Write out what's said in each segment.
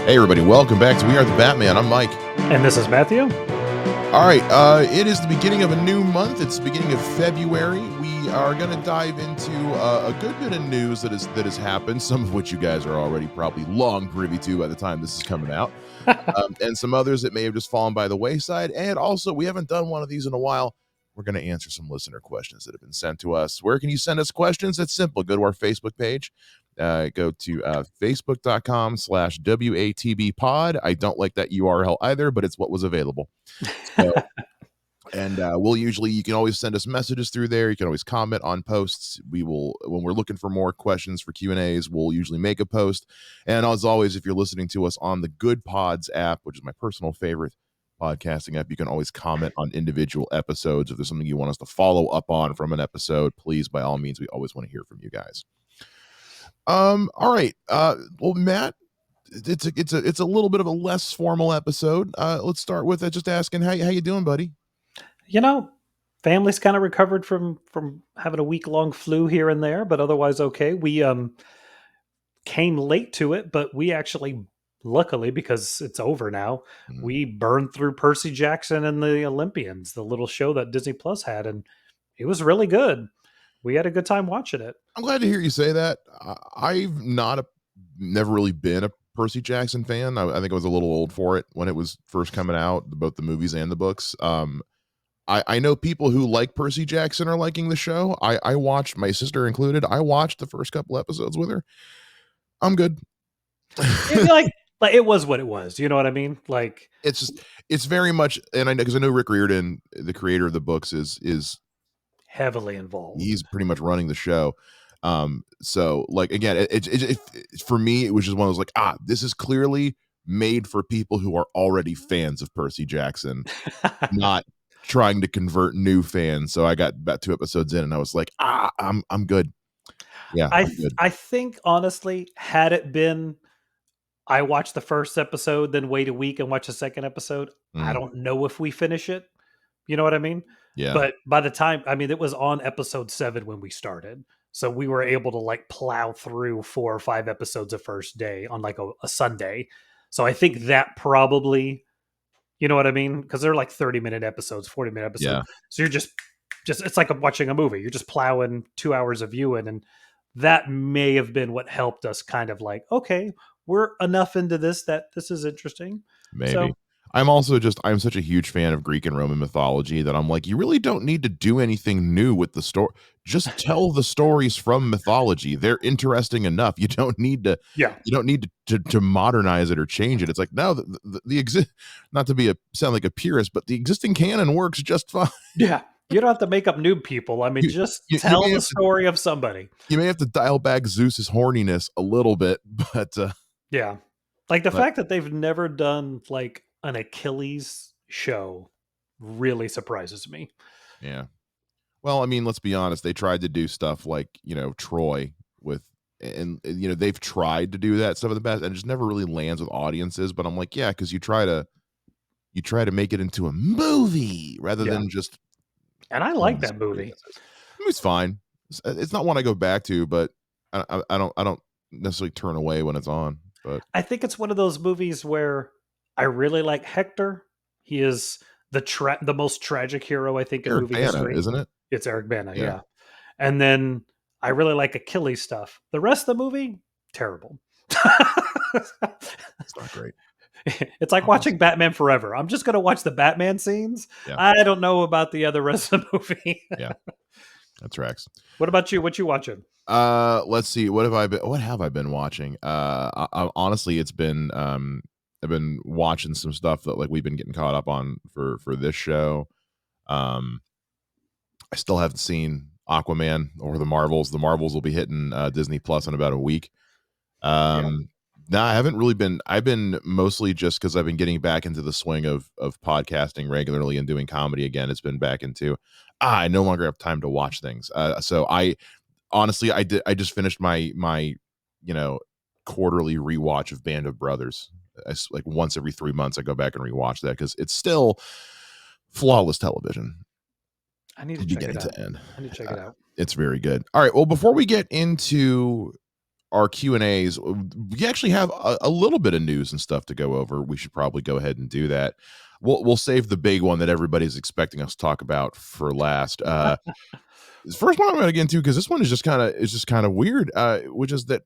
Hey everybody, welcome back to We Are the Batman. I'm Mike. And this is Matthew. All right, it is the beginning of a new month. It's the beginning of February. We are going to dive into a good bit of news that has happened. Some of which you guys are already probably long privy to by the time this is coming out, and some others that may have just fallen by the wayside. And also, we haven't done one of these in a while. We're going to answer some listener questions that have been sent to us. Where can you send us questions? It's simple. Go to our Facebook page. Go to facebook.com/WATB pod. I don't like that URL either, but it's what was available. So, and you can always send us messages through there. You can always comment on posts. We will, when we're looking for more questions for Q&As, we'll usually make a post. And as always, if you're listening to us on the Good Pods app, which is my personal favorite podcasting app, you can always comment on individual episodes. If there's something you want us to follow up on from an episode, please, by all means, we always want to hear from you guys. All right. Well, Matt, it's a little bit of a less formal episode. Let's start with just asking how you doing, buddy? You know, family's kind of recovered from having a week-long flu here and there, but otherwise okay. We came late to it, but we actually, luckily, because it's over now, we burned through Percy Jackson and the Olympians, the little show that Disney Plus had, and it was really good. We had a good time watching it. I'm glad to hear you say that. I've never really been a Percy Jackson fan. I think I was a little old for it when it was first coming out, both the movies and the books. I know people who like Percy Jackson are liking the show. I watched, my sister included, I watched the first couple episodes with her. I'm good. like it was what it was. You know what I mean? Like it's very much, and I know because I know Rick Riordan, the creator of the books, is heavily involved. He's pretty much running the show. So like again, it for me, it was just one of those like, this is clearly made for people who are already fans of Percy Jackson, not trying to convert new fans. So I got about 2 episodes in and I was like, I'm good. Yeah. I think honestly, had it been I watched the first episode, then wait a week and watch the second episode, I don't know if we finish it. You know what I mean? Yeah. But by the time, I mean, it was on episode 7 when we started. So we were able to like plow through 4 or 5 episodes a first day on like a Sunday. So I think that probably, you know what I mean? Because they're like 30-minute episodes, 40-minute episodes. Yeah. So you're just it's like watching a movie. You're just plowing 2 hours of viewing. And that may have been what helped us kind of like, okay, we're enough into this that this is interesting. Maybe. So, I'm such a huge fan of Greek and Roman mythology that I'm like, you really don't need to do anything new with the story. Just tell the stories from mythology. They're interesting enough. You don't need to, to modernize it or change it. It's like, no, the exist, not to sound like a purist, but the existing canon works just fine. Yeah. You don't have to make up new people. I mean, just tell the story of somebody. You may have to dial back Zeus's horniness a little bit, but yeah. Like the fact that they've never done like an Achilles show really surprises me. Yeah. Well, I mean, let's be honest. They tried to do stuff like, Troy and they've tried to do that stuff in the past and it just never really lands with audiences. But I'm like, yeah, because you try to make it into a movie rather than just. And I like that movie. It's fine. It's not one I go back to, but I don't necessarily turn away when it's on. But I think it's one of those movies where I really like Hector. He is the most tragic hero, I think, in Eric movie Bana, history. Isn't it? It's Eric Bana, yeah. And then I really like Achilles stuff. The rest of the movie, terrible. It's not great. It's like watching Batman Forever. I'm just going to watch the Batman scenes. Yeah. I don't know about the other rest of the movie. Yeah, that tracks. What about you? What you watching? Let's see. What have I been watching? Honestly, it's been I've been watching some stuff that like we've been getting caught up on for this show. I still haven't seen Aquaman or the Marvels. The Marvels will be hitting Disney Plus in about a week. No, I haven't really been. I've been mostly just because I've been getting back into the swing of podcasting regularly and doing comedy again. It's been back into. I no longer have time to watch things. So I honestly, I just finished my quarterly rewatch of Band of Brothers. Like once every 3 months, I go back and rewatch that because it's still flawless television. I need to check it out. I need to check it out. It's very good. All right. Well, before we get into our Q&As, we actually have a little bit of news and stuff to go over. We should probably go ahead and do that. We'll save the big one that everybody's expecting us to talk about for last. The first one I'm going to get into, because this one is just kind of weird, which is that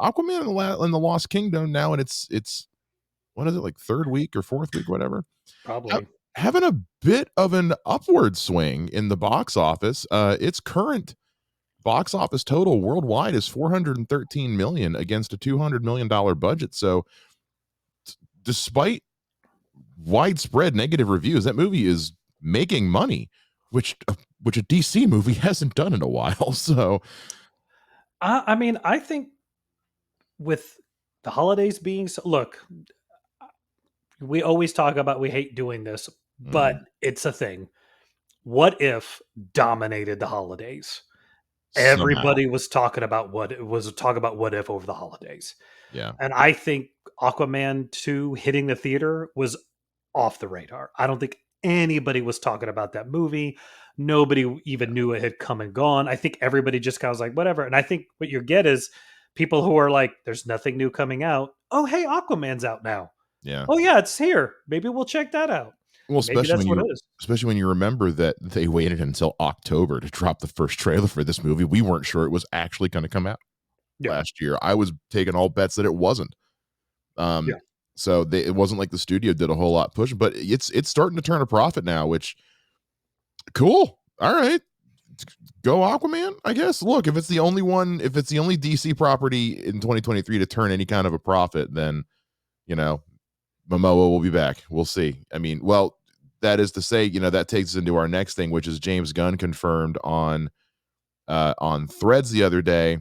Aquaman in the Lost Kingdom now, and it's what is it, like third week or fourth week, whatever, ha- Probably. having a bit of an upward swing in the box office. Its current box office total worldwide is 413 million against a $200 million budget. So despite widespread negative reviews, that movie is making money, which a DC movie hasn't done in a while. So I mean, I think with the holidays being so, look, we always talk about we hate doing this, but mhm, it's a thing. What if dominated the holidays? somehow, Everybody was talking about what if over the holidays. yeah, And I think Aquaman 2 hitting the theater was off the radar. I don't think anybody was talking about that movie. Nobody even knew it had come and gone. I think everybody just kind of was like, whatever. And I think what you get is people who are like, there's nothing new coming out. Oh, hey, Aquaman's out now. yeah. Oh, yeah, it's here. Maybe we'll check that out. Well, Maybe that's what it is. especially when you remember that they waited until October to drop the first trailer for this movie. We weren't sure it was actually going to come out Yeah. last year. I was taking all bets that it wasn't. Yeah. Um, so it wasn't like the studio did a whole lot pushing, but it's starting to turn a profit now, which cool. All right, go Aquaman, I guess. Look, if it's the only one, if it's the only DC property in 2023 to turn any kind of a profit, then you know Momoa will be back. We'll see. I mean, well, that is to say, that takes us into our next thing, which is James Gunn confirmed on Threads the other day,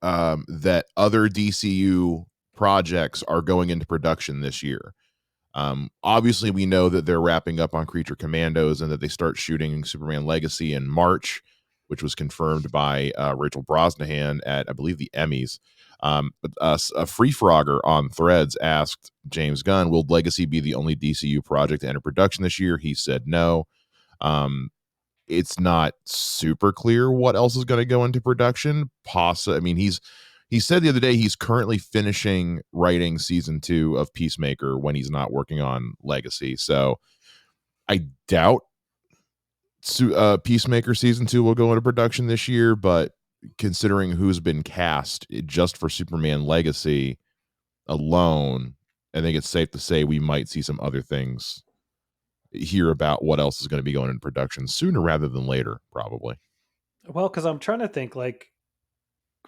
that other DCU projects are going into production this year. Obviously, we know that they're wrapping up on Creature Commandos and that they start shooting Superman Legacy in March, which was confirmed by Rachel Brosnahan at, I believe, the Emmys. But a Free Frogger on Threads asked James Gunn, will Legacy be the only DCU project to enter production this year? He said no. Um, it's not super clear what else is going to go into production. I mean, he said the other day he's currently finishing writing season 2 of Peacemaker when he's not working on Legacy. So I doubt Peacemaker season 2 will go into production this year, but considering who's been cast just for Superman Legacy alone, I think it's safe to say we might see some other things, hear about what else is going to be going into production sooner rather than later, probably. Well, because I'm trying to think, like,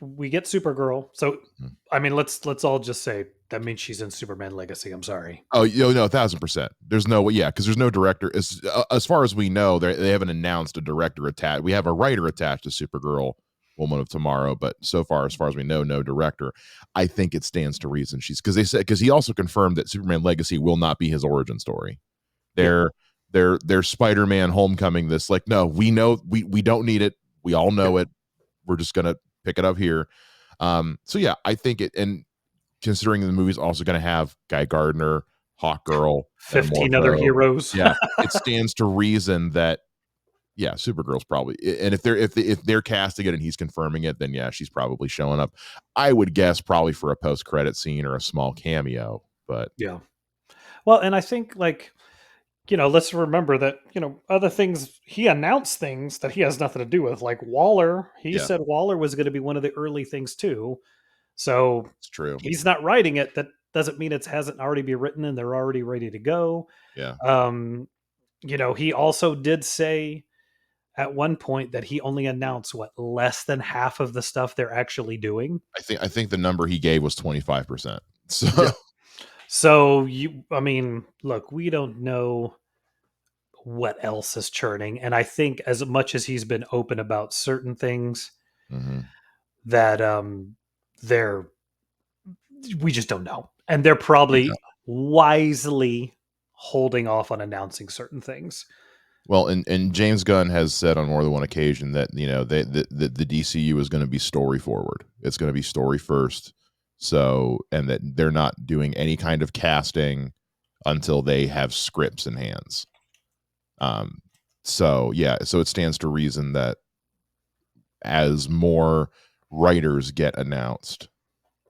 we get Supergirl. So, Mhm. I mean, let's all just say that means she's in Superman Legacy. I'm sorry. Oh, no, 1,000%. There's no way, yeah, because there's no director. As far as we know, they haven't announced a director attached. We have a writer attached to Supergirl, Woman of Tomorrow, but so far, as far as we know, no director. I think it stands to reason because he also confirmed that Superman Legacy will not be his origin story. Yeah. Their Spider-Man Homecoming. This, like, no, we know we don't need it. We all Yeah. know it. We're just gonna pick it up here. So yeah, I think it, and considering the movie's also going to have Guy Gardner, Hawkgirl, and 15 other Morpho. heroes. Yeah, it stands to reason that yeah, Supergirl's probably, and if they're casting it and he's confirming it, then yeah, she's probably showing up. I would guess probably for a post credit scene or a small cameo, but Yeah. Well, and I think, like, let's remember that, other things, he announced things that he has nothing to do with. Like Waller, he yeah, said Waller was going to be one of the early things too. So it's true. he's not writing it. That doesn't mean it hasn't already been written and they're already ready to go. Yeah, Um, he also did say at one point that he only announced less than half of the stuff they're actually doing. I think the number he gave was 25%. So Yeah. So I mean, look, we don't know what else is churning, and I think as much as he's been open about certain things mhm. that they're we just don't know. And they're probably wisely holding off on announcing certain things. Well, and James Gunn has said on more than one occasion that the DCU is going to be story forward. It's going to be story first. So, and that they're not doing any kind of casting until they have scripts in hands. So yeah, so it stands to reason that as more writers get announced?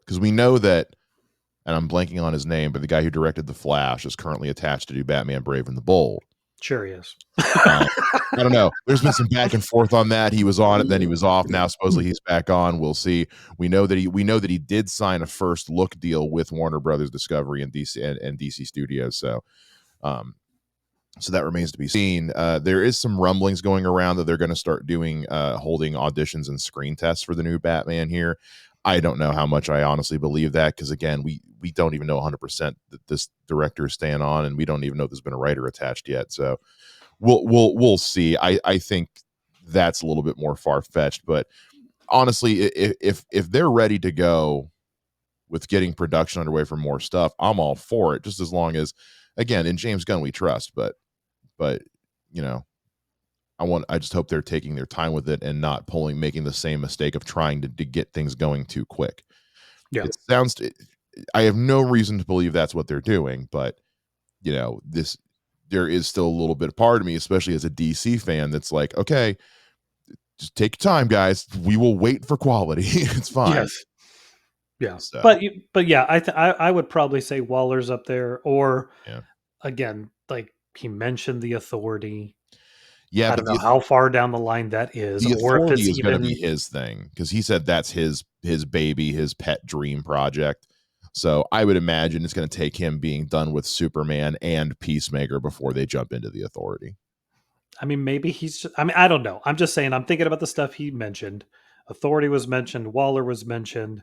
Because we know that, and I'm blanking on his name, but the guy who directed The Flash is currently attached to do Batman Brave and the Bold. Sure he is. Uh, I don't know. There's been some back and forth on that. He was on it, then he was off. Now supposedly he's back on. We'll see. We know that he did sign a first look deal with Warner Brothers Discovery and DC Studios. Um, so that remains to be seen. There is some rumblings going around that they're going to start doing holding auditions and screen tests for the new Batman here. I don't know how much I honestly believe that, because again, we don't even know 100% that this director is staying on, and we don't even know if there's been a writer attached yet. So we'll see. I think that's a little bit more far fetched, but honestly, if they're ready to go with getting production underway for more stuff, I'm all for it. Just as long as, again, in James Gunn we trust, but you know, I just hope they're taking their time with it and not making the same mistake of trying to get things going too quick. Yeah. It sounds, I have no reason to believe that's what they're doing, but you know, there is still a little bit of part of me, especially as a DC fan, that's like, okay, just take your time, guys. We will wait for quality. It's fine. Yes. Yeah. So, but yeah, I would probably say Waller's up there, or yeah. again, like he mentioned the Authority. Yeah, I but don't know how far down the line that is, the or if Authority it's is going to be even. his thing, because he said that's his baby, his pet dream project. So I would imagine it's going to take him being done with Superman and Peacemaker before they jump into the Authority. I mean, maybe he's just, I mean, I don't know. I'm just saying, I'm thinking about the stuff he mentioned. Authority was mentioned, Waller was mentioned.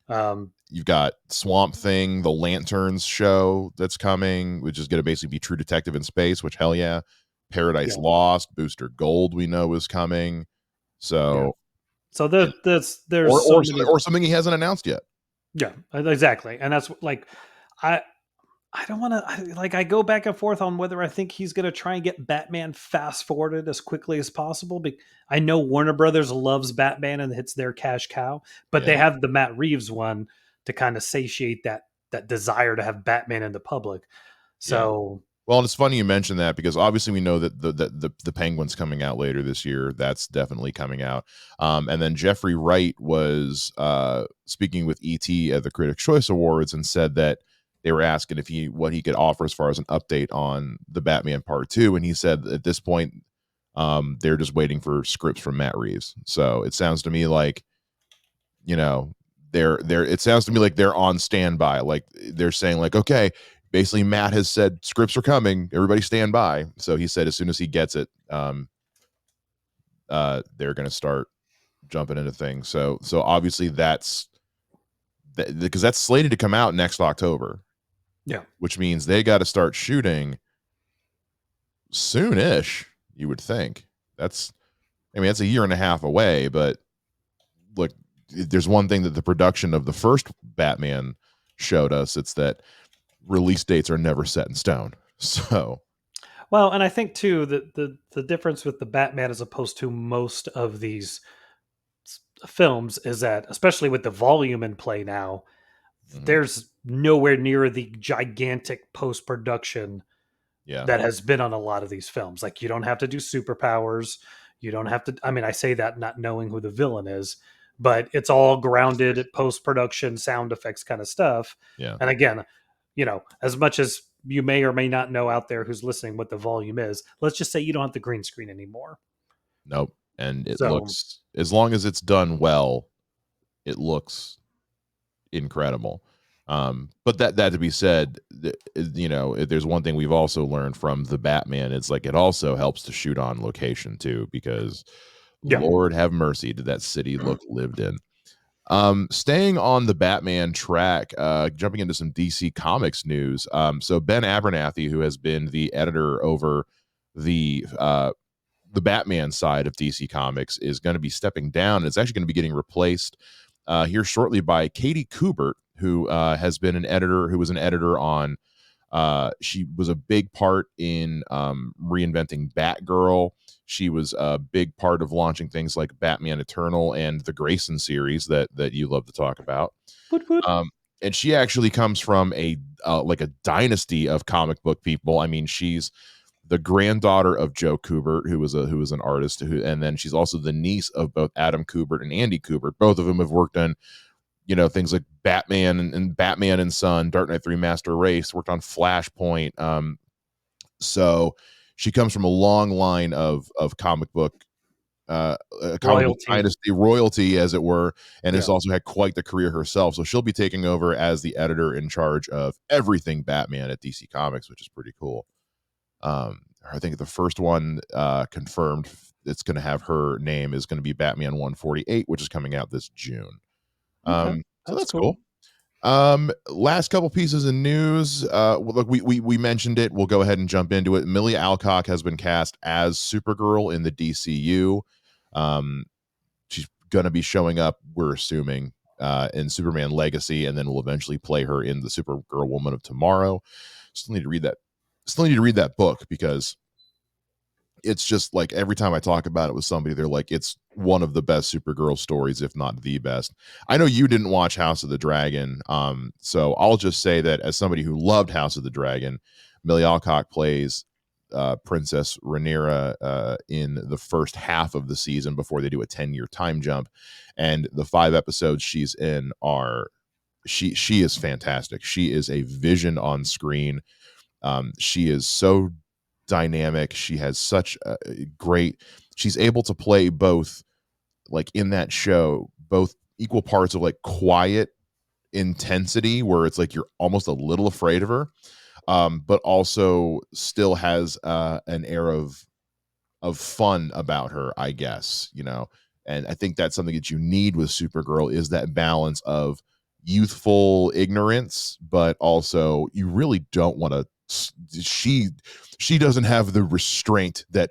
You've got Swamp Thing, the Lanterns show that's coming, which is going to basically be True Detective in space, which hell yeah. Paradise Yeah. Lost, Booster Gold, we know is coming. So, Yeah. So yeah. there's or so many, or something he hasn't announced yet. yeah, exactly. And that's like, I, I don't want to like, I go back and forth on whether I think he's going to try and get Batman fast forwarded as quickly as possible. I know Warner Brothers loves Batman and it's their cash cow, but they Yeah. have the Matt Reeves one to kind of satiate that desire to have Batman in the public. So, Well, and it's funny you mentioned that, because obviously we know that the Penguin's coming out later this year. That's definitely coming out. And then Jeffrey Wright was speaking with ET at the Critics' Choice Awards and said that they were asking if what he could offer as far as an update on the Batman Part 2, and he said at this point they're just waiting for scripts from Matt Reeves. So it sounds to me like, you know, it sounds to me like they're on standby. Like they're saying like, okay, basically Matt has said scripts are coming, everybody stand by. So he said as soon as he gets it, they're going to start jumping into things. So obviously that's because that's slated to come out next October. yeah. Which means they got to start shooting soonish, you would think. That's a year and a half away, but look, there's one thing that the production of the first Batman showed us, it's that release dates are never set in stone. So, Well, and I think too that the difference with the Batman as opposed to most of these films is that, especially with the volume in play now, there's nowhere near the gigantic post production yeah, that has been on a lot of these films. Like you don't have to do superpowers. You don't have to. I mean, I say that not knowing who the villain is, but it's all grounded post production, sound effects kind of stuff. yeah, And again, as much as you may or may not know out there who's listening what the volume is, let's just say you don't have the green screen anymore. nope. And it So looks, as long as it's done well, it looks incredible. But that to be said, if there's one thing we've also learned from the Batman, it's like it also helps to shoot on location too, because yeah, Lord have mercy, did that city look lived in. Staying on the Batman track, jumping into some DC Comics news. So Ben Abernathy, who has been the editor over the Batman side of DC Comics, is going to be stepping down. It's actually going to be getting replaced here shortly by Katie Kubert, who has been an editor, who was an editor on. She was a big part in reinventing Batgirl. She was a big part of launching things like Batman Eternal and the Grayson series that you love to talk about. woot, woot. And she actually comes from a like a dynasty of comic book people. I mean, she's the granddaughter of Joe Kubert, who was an artist, and then she's also the niece of both Adam Kubert and Andy Kubert. Both of them have worked on, things like Batman and Batman and Son, Dark Knight 3 Master Race, worked on Flashpoint. So she comes from a long line of comic book Royalty. dynasty royalty, as it were, and Yeah. has also had quite the career herself. So she'll be taking over as the editor in charge of everything Batman at DC Comics, which is pretty cool. I think the first one confirmed it's going to have her name is going to be Batman 148, which is coming out this June. Okay. So That's that's cool. cool. Last couple pieces of news. Look, we mentioned it. We'll go ahead and jump into it. Millie Alcock has been cast as Supergirl in the DCU. She's gonna be showing up, we're assuming, in Superman Legacy, and then we'll eventually play her in the Supergirl Woman of Tomorrow. Still need to read that. Still need to read that book, because it's just like every time I talk about it with somebody, they're like, it's one of the best Supergirl stories, if not the best. I know you didn't watch House of the Dragon, so I'll just say that as somebody who loved House of the Dragon, Millie Alcock plays Princess Rhaenyra in the first half of the season before they do a 10-year time jump, and the 5 episodes she's in are she is fantastic. She is a vision on screen. She is so dynamic. She has such a great, she's able to play both, like in that show, both equal parts of like quiet intensity where it's like you're almost a little afraid of her, but also still has an air of fun about her, I guess, and I think that's something that you need with Supergirl, is that balance of youthful ignorance, but also you really don't want to, she doesn't have the restraint that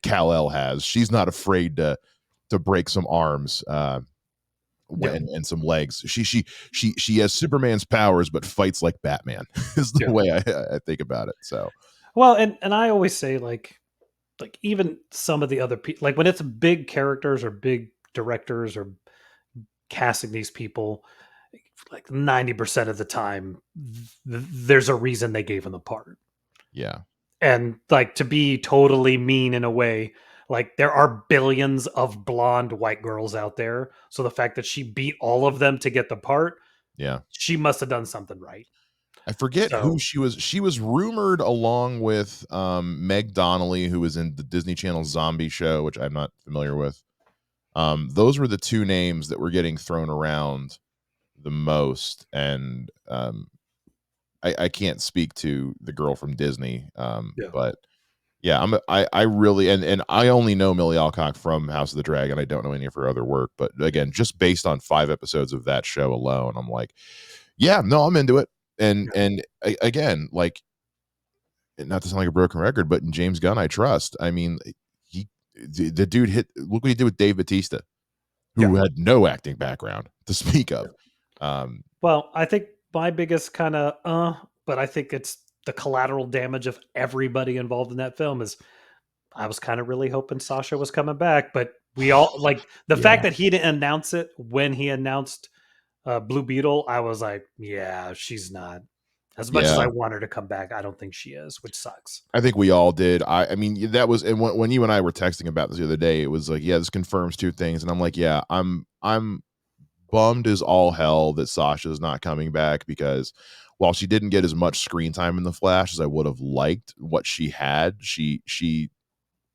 Kal-El has. She's not afraid to break some arms, Yeah. and some legs. She has Superman's powers, but fights like Batman is the Yeah. way I think about it. So Well, and I always say like even some of the other people, like when it's big characters or big directors or casting these people, like 90% of the time, there's a reason they gave them the part. yeah, And like to be totally mean in a way, like there are billions of blonde white girls out there. So the fact that she beat all of them to get the part, yeah. she must have done something right. I forget who So she was. She was rumored along with Meg Donnelly, who was in the Disney Channel Zombie show, which I'm not familiar with. Those were the two names that were getting thrown around the most, and I can't speak to the girl from Disney, yeah, but yeah, I really, and I only know Millie Alcock from House of the Dragon. I don't know any of her other work, but again, just based on 5 episodes of that show alone, I'm like, yeah, no, I'm into it. yeah, Again, like, not to sound like a broken record, but in James Gunn, I trust. I mean, he the dude hit. Look what he did with Dave Batista, yeah. who had no acting background to speak Yeah. of. Um, Well, I think my biggest kind of but I think it's the collateral damage of everybody involved in that film is I was kind of really hoping Sasha was coming back, but we all like the fact yeah, that he didn't announce it when he announced Blue Beetle. I was like, yeah, she's not. As much as yeah. I want her to come back, I don't think she is, which sucks. I think we all did. I mean, that was, and when you and I were texting about this the other day, it was like, yeah, this confirms 2 things, and I'm like, yeah, I'm bummed as all hell that Sasha's not coming back, because while she didn't get as much screen time in the Flash as I would have liked, what she had, she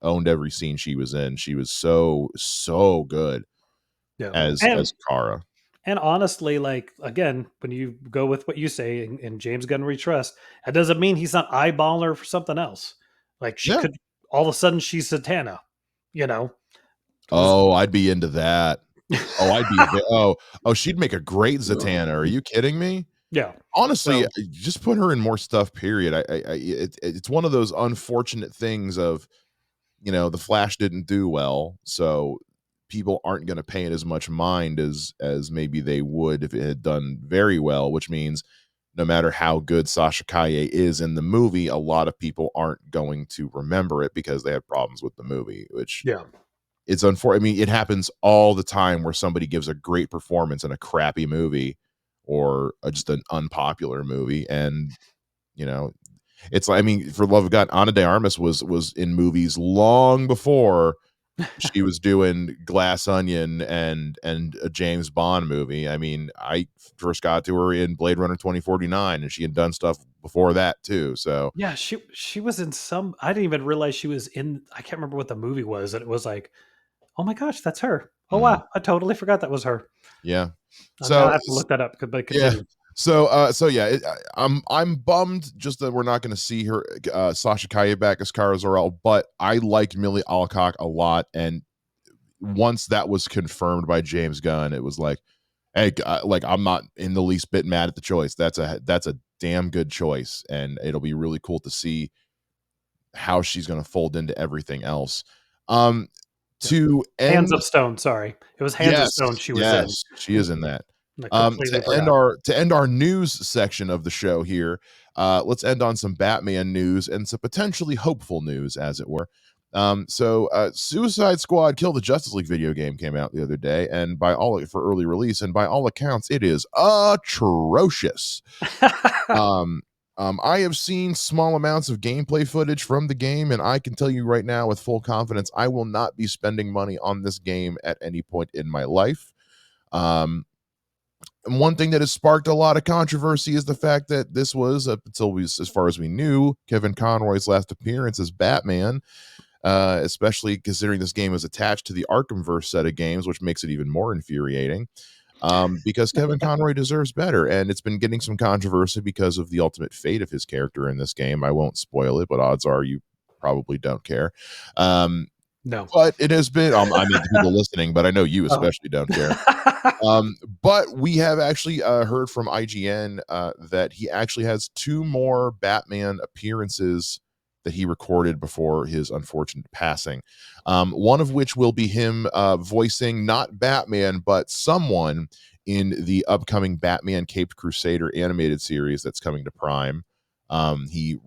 owned every scene she was in. She was so good Yeah, as Kara. and honestly, like again, when you go with what you say and James Gunn we trust, that doesn't mean he's not eyeballing her for something else. Like she Yeah. could all of a sudden she's Satana, you know, who's Oh, I'd be into that. Oh, I'd be oh, she'd make a great Zatanna. Are you kidding me? yeah. Honestly, So just put her in more stuff, period. It's one of those unfortunate things of, the Flash didn't do well, so people aren't going to pay it as much mind as maybe they would if it had done very well, which means no matter how good Sasha Kaye is in the movie, a lot of people aren't going to remember it because they had problems with the movie, which yeah, it's unfortunate. I mean, it happens all the time where somebody gives a great performance in a crappy movie, or just an unpopular movie, and you know It's like, I mean, for the love of God, Ana de Armas was in movies long before she was doing Glass Onion and a James Bond movie. I mean, I first got to her in Blade Runner 2049, and she had done stuff before that too. So Yeah, she was in some. I didn't even realize she was in. I can't remember what the movie was, and it was like, oh my gosh, that's her. Oh mhm, wow, I totally forgot that was her. yeah. Now I So have to look that up. But yeah. continue. So yeah, I'm bummed just that we're not going to see her, Sasha Kaye back as Kara Zor-El, but I liked Millie Alcock a lot, and once that was confirmed by James Gunn, it was like, hey, like, I'm not in the least bit mad at the choice. That's a damn good choice, and it'll be really cool to see how she's going to fold into everything else. Um, Yeah. to Hands end of Stone. Sorry, it was Hands of Yes, Stone. She was in. yes, she is in that. I completely forgot. To end our news section of the show here, let's end on some Batman news and some potentially hopeful news, as it were. Suicide Squad Kill the Justice League video game came out the other day, and for early release, and by all accounts, it is atrocious. Um, I have seen small amounts of gameplay footage from the game, and I can tell you right now with full confidence, I will not be spending money on this game at any point in my life. Um, and one thing that has sparked a lot of controversy is the fact that this was, as far as we knew, Kevin Conroy's last appearance as Batman. Especially considering this game is attached to the Arkhamverse set of games, which makes it even more infuriating. Because Kevin Conroy deserves better, and it's been getting some controversy because of the ultimate fate of his character in this game. I won't spoil it, but odds are you probably don't care. Um, No. but it has been, I mean, the people listening, but I know you Oh. especially don't care. But we have actually heard from IGN that he actually has 2 more Batman appearances that he recorded before his unfortunate passing. One of which will be him voicing not Batman, but someone in the upcoming Batman Caped Crusader animated series that's coming to Prime. He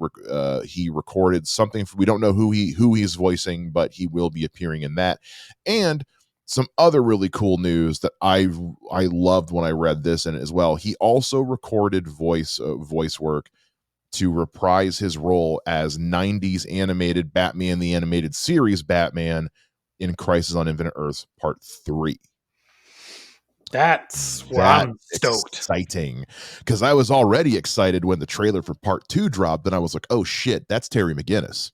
recorded something. We don't know who he's voicing, but he will be appearing in that. And some other really cool news that I loved when I read this, and as well, he also recorded voice work to reprise his role as 90s animated Batman, the animated series Batman, in Crisis on Infinite Earths Part 3. That's where That I'm stoked. exciting, because I was already excited when the trailer for Part 2 dropped. Then I was like, oh shit, that's Terry McGinnis.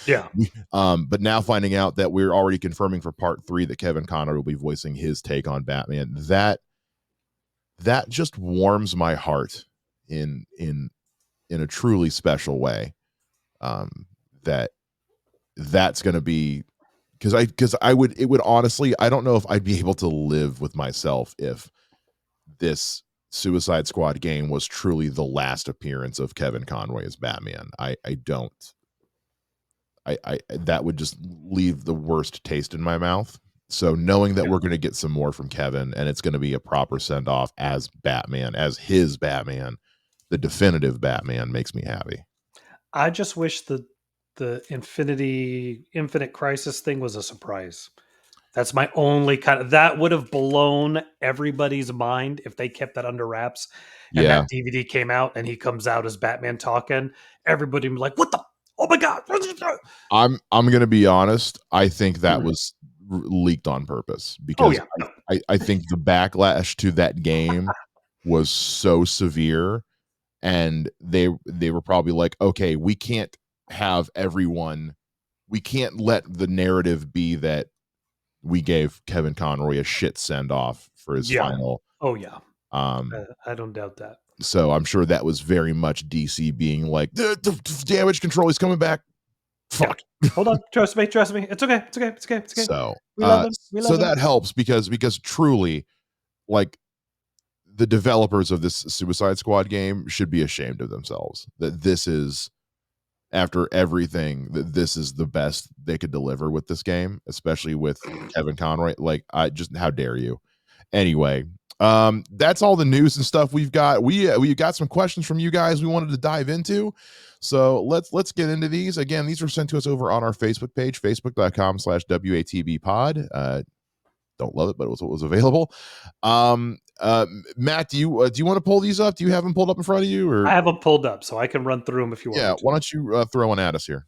Yeah. But now finding out that we're already confirming for Part 3 that Kevin Conroy will be voicing his take on Batman, that just warms my heart in a truly special way. That that's going to be, because it would honestly, I don't know if I'd be able to live with myself if this Suicide Squad game was truly the last appearance of Kevin Conroy as Batman. I don't. I that would just leave the worst taste in my mouth. So knowing that Yeah. we're going to get some more from Kevin, and it's going to be a proper send off as Batman, as his Batman, the definitive Batman, makes me happy. I just wish the Infinite Crisis thing was a surprise. That's my only that would have blown everybody's mind if they kept that under wraps and Yeah, that DVD came out and he comes out as Batman talking. Everybody would be like, "What the? Oh my god!" I'm going to be honest. I think that Mhm. was leaked on purpose, Oh because yeah, no. I think the backlash to that game was so severe, and they were probably like, okay, we can't have everyone, we can't let the narrative be that we gave Kevin Conroy a shit send off for his Yeah. final. Oh yeah. um I don't doubt that. so I'm sure that was very much DC being like, the damage control is coming back. Yeah. Fuck. Hold on. Trust me. Trust me. It's okay. It's okay. It's okay. It's okay. So We love him. We so love him. that helps, because truly, like, the developers of this Suicide Squad game should be ashamed of themselves, that this is, after everything, that this is the best they could deliver with this game, especially with Kevin Conroy. Like, I just, how dare you? Anyway, that's all the news and stuff we've got. We got some questions from you guys we wanted to dive into, so let's get into these. Again, these were sent to us over on our Facebook page, facebook.com/WATB pod. don't love it, but it was what was available. Matt, do you want to pull these up? Do you have them pulled up in front of you, I or have them pulled up, so I can run through them if you want yeah? me Why to. don't you throw one at us here?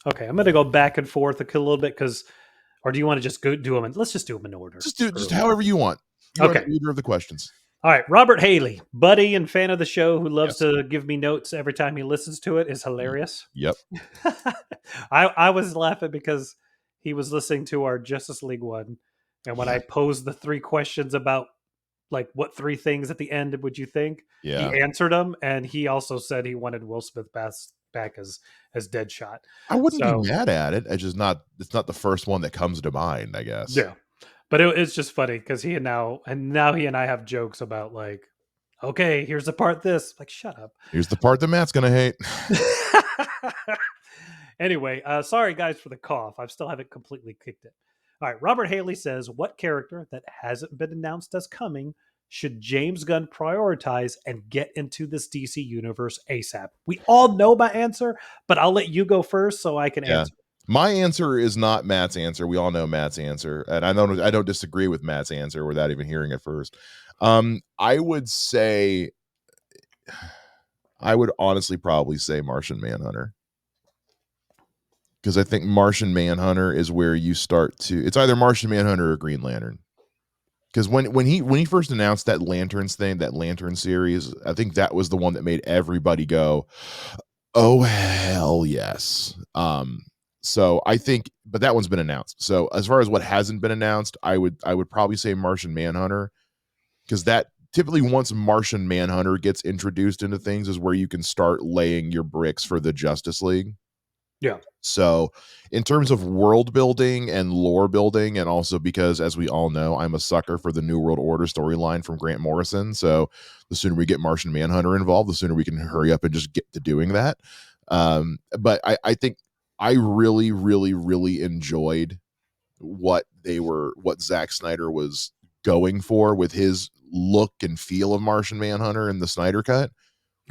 Okay, I'm going to go back and forth a little bit because, or do you want to just go do them? Let's just do them in order. Just do it, Screw just 'em. however you want. You are the Okay. leader of the questions. All right. Robert Haley, buddy and fan of the show who loves Yes. to give me notes every time he listens to it, is hilarious. Yep. I was laughing because he was listening to our Justice League one. And when Yeah. I posed the 3 questions about like what 3 things at the end would you think, Yeah. he answered them, and he also said he wanted Will Smith back as Deadshot. I wouldn't be So mad at it. It's not the first one that comes to mind, I guess. yeah, but it's just funny because now he and I have jokes about like, okay, here's the part this like shut up. Here's the part that Matt's gonna hate. Anyway, sorry guys for the cough. I still haven't completely kicked it. All right, Robert Haley says, what character that hasn't been announced as coming should James Gunn prioritize and get into this DC universe ASAP? We all know my answer, but I'll let you go first so I can Yeah. answer. My answer is not Matt's answer. We all know Matt's answer, and I don't disagree with Matt's answer without even hearing it first. I would say, I would honestly probably say Martian Manhunter, because I think Martian Manhunter is where you start to. It's either Martian Manhunter or Green Lantern. Because when he first announced that Lanterns thing, that Lantern series, I think that was the one that made everybody go, "Oh hell yes!" So I think, but that one's been announced. So as far as what hasn't been announced, I would probably say Martian Manhunter, because that typically once Martian Manhunter gets introduced into things is where you can start laying your bricks for the Justice League. Yeah. So, in terms of world building and lore building, and also because, as we all know, I'm a sucker for the New World Order storyline from Grant Morrison. So, the sooner we get Martian Manhunter involved, the sooner we can hurry up and just get to doing that. But I think I really, really, really enjoyed what Zack Snyder was going for with his look and feel of Martian Manhunter in the Snyder Cut.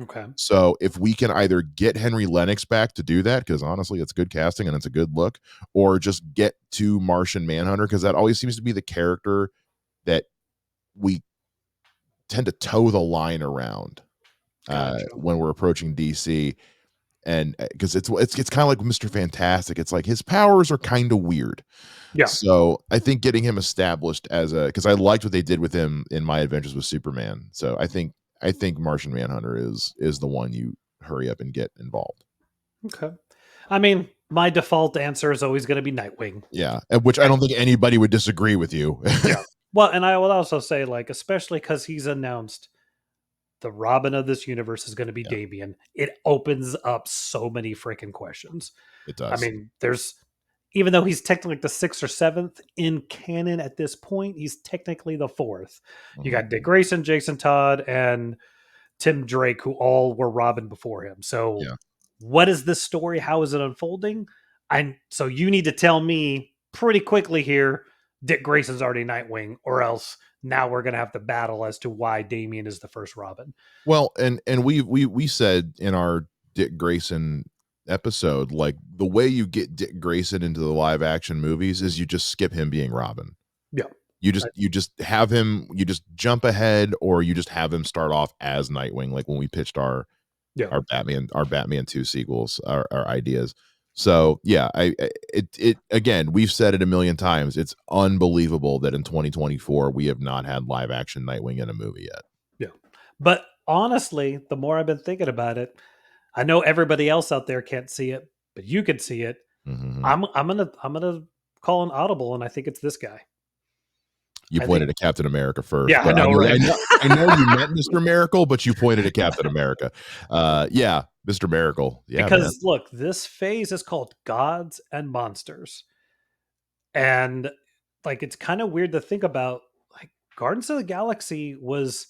Okay. So if we can either get Henry Lennox back to do that, because honestly, it's good casting and it's a good look, or just get to Martian Manhunter, because that always seems to be the character that we tend to toe the line around Gotcha. when we're approaching DC. And because it's kind of like Mr. Fantastic. It's like his powers are kind of weird. Yeah. So I think getting him established as because I liked what they did with him in My Adventures with Superman. So I think Martian Manhunter is the one you hurry up and get involved. Okay. I mean, my default answer is always going to be Nightwing. Yeah, which I don't think anybody would disagree with you. Yeah. Well, and I will also say, like, especially because he's announced the Robin of this universe is going to be Yeah. Damian, it opens up so many freaking questions. It does. I mean, even though he's technically like the 6th or 7th in canon at this point, he's technically the 4th. You got Dick Grayson, Jason Todd, and Tim Drake, who all were Robin before him. So, Yeah. what is this story? How is it unfolding? So you need to tell me pretty quickly here. Dick Grayson's already Nightwing, or else now we're going to have to battle as to why Damian is the first Robin. Well, and we said in our Dick Grayson episode, like the way you get Dick Grayson into the live action movies is you just skip him being Robin. Yeah. You just have him, you just jump ahead, or you just have him start off as Nightwing, like when we pitched our Batman 2 sequels, our ideas. So yeah, it again, we've said it a million times. It's unbelievable that in 2024 we have not had live action Nightwing in a movie yet. Yeah. But honestly, the more I've been thinking about it, I know everybody else out there can't see it, but you can see it. Mm-hmm. I'm gonna call an audible, and I think it's this guy. You pointed at Captain America first. Yeah, I know, right? I know you meant Mr. Miracle, but you pointed at Captain America. Yeah, Mr. Miracle. Yeah, because look, this phase is called Gods and Monsters, and like it's kind of weird to think about. Like Guardians of the Galaxy was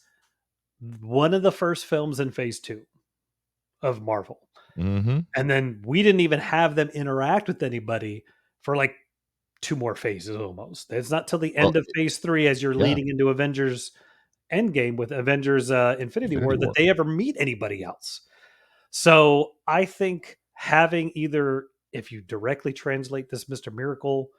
one of the first films in Phase 2 of Marvel, and then we didn't even have them interact with anybody for like 2 more phases almost. It's not till the end of Phase 3 as you're leading into Avengers Endgame with Avengers Infinity War that they ever meet anybody else. So I think having either, if you directly translate this Mr. Miracle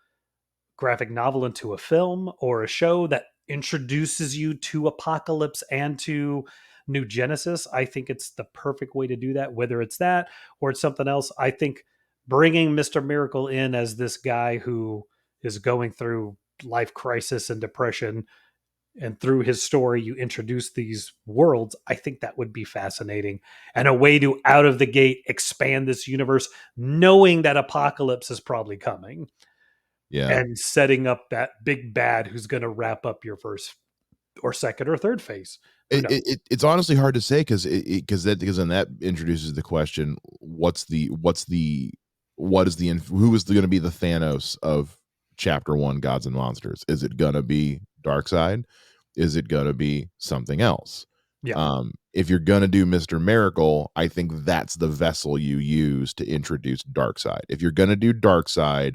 graphic novel into a film or a show that introduces you to Apocalypse and to New Genesis, I think it's the perfect way to do that. Whether it's that or it's something else, I think bringing Mr. Miracle in as this guy who is going through life crisis and depression, and through his story you introduce these worlds, I think that would be fascinating and a way to out of the gate expand this universe, knowing that Apocalypse is probably coming, Yeah. and setting up that big bad who's going to wrap up your first or second or third phase. Who knows? It's honestly hard to say because then that introduces the question: who is going to be the Thanos of Chapter 1, Gods and Monsters? Is it going to be Darkseid? Is it going to be something else? Yeah. If you're going to do Mr. Miracle, I think that's the vessel you use to introduce Darkseid. If you're going to do Darkseid,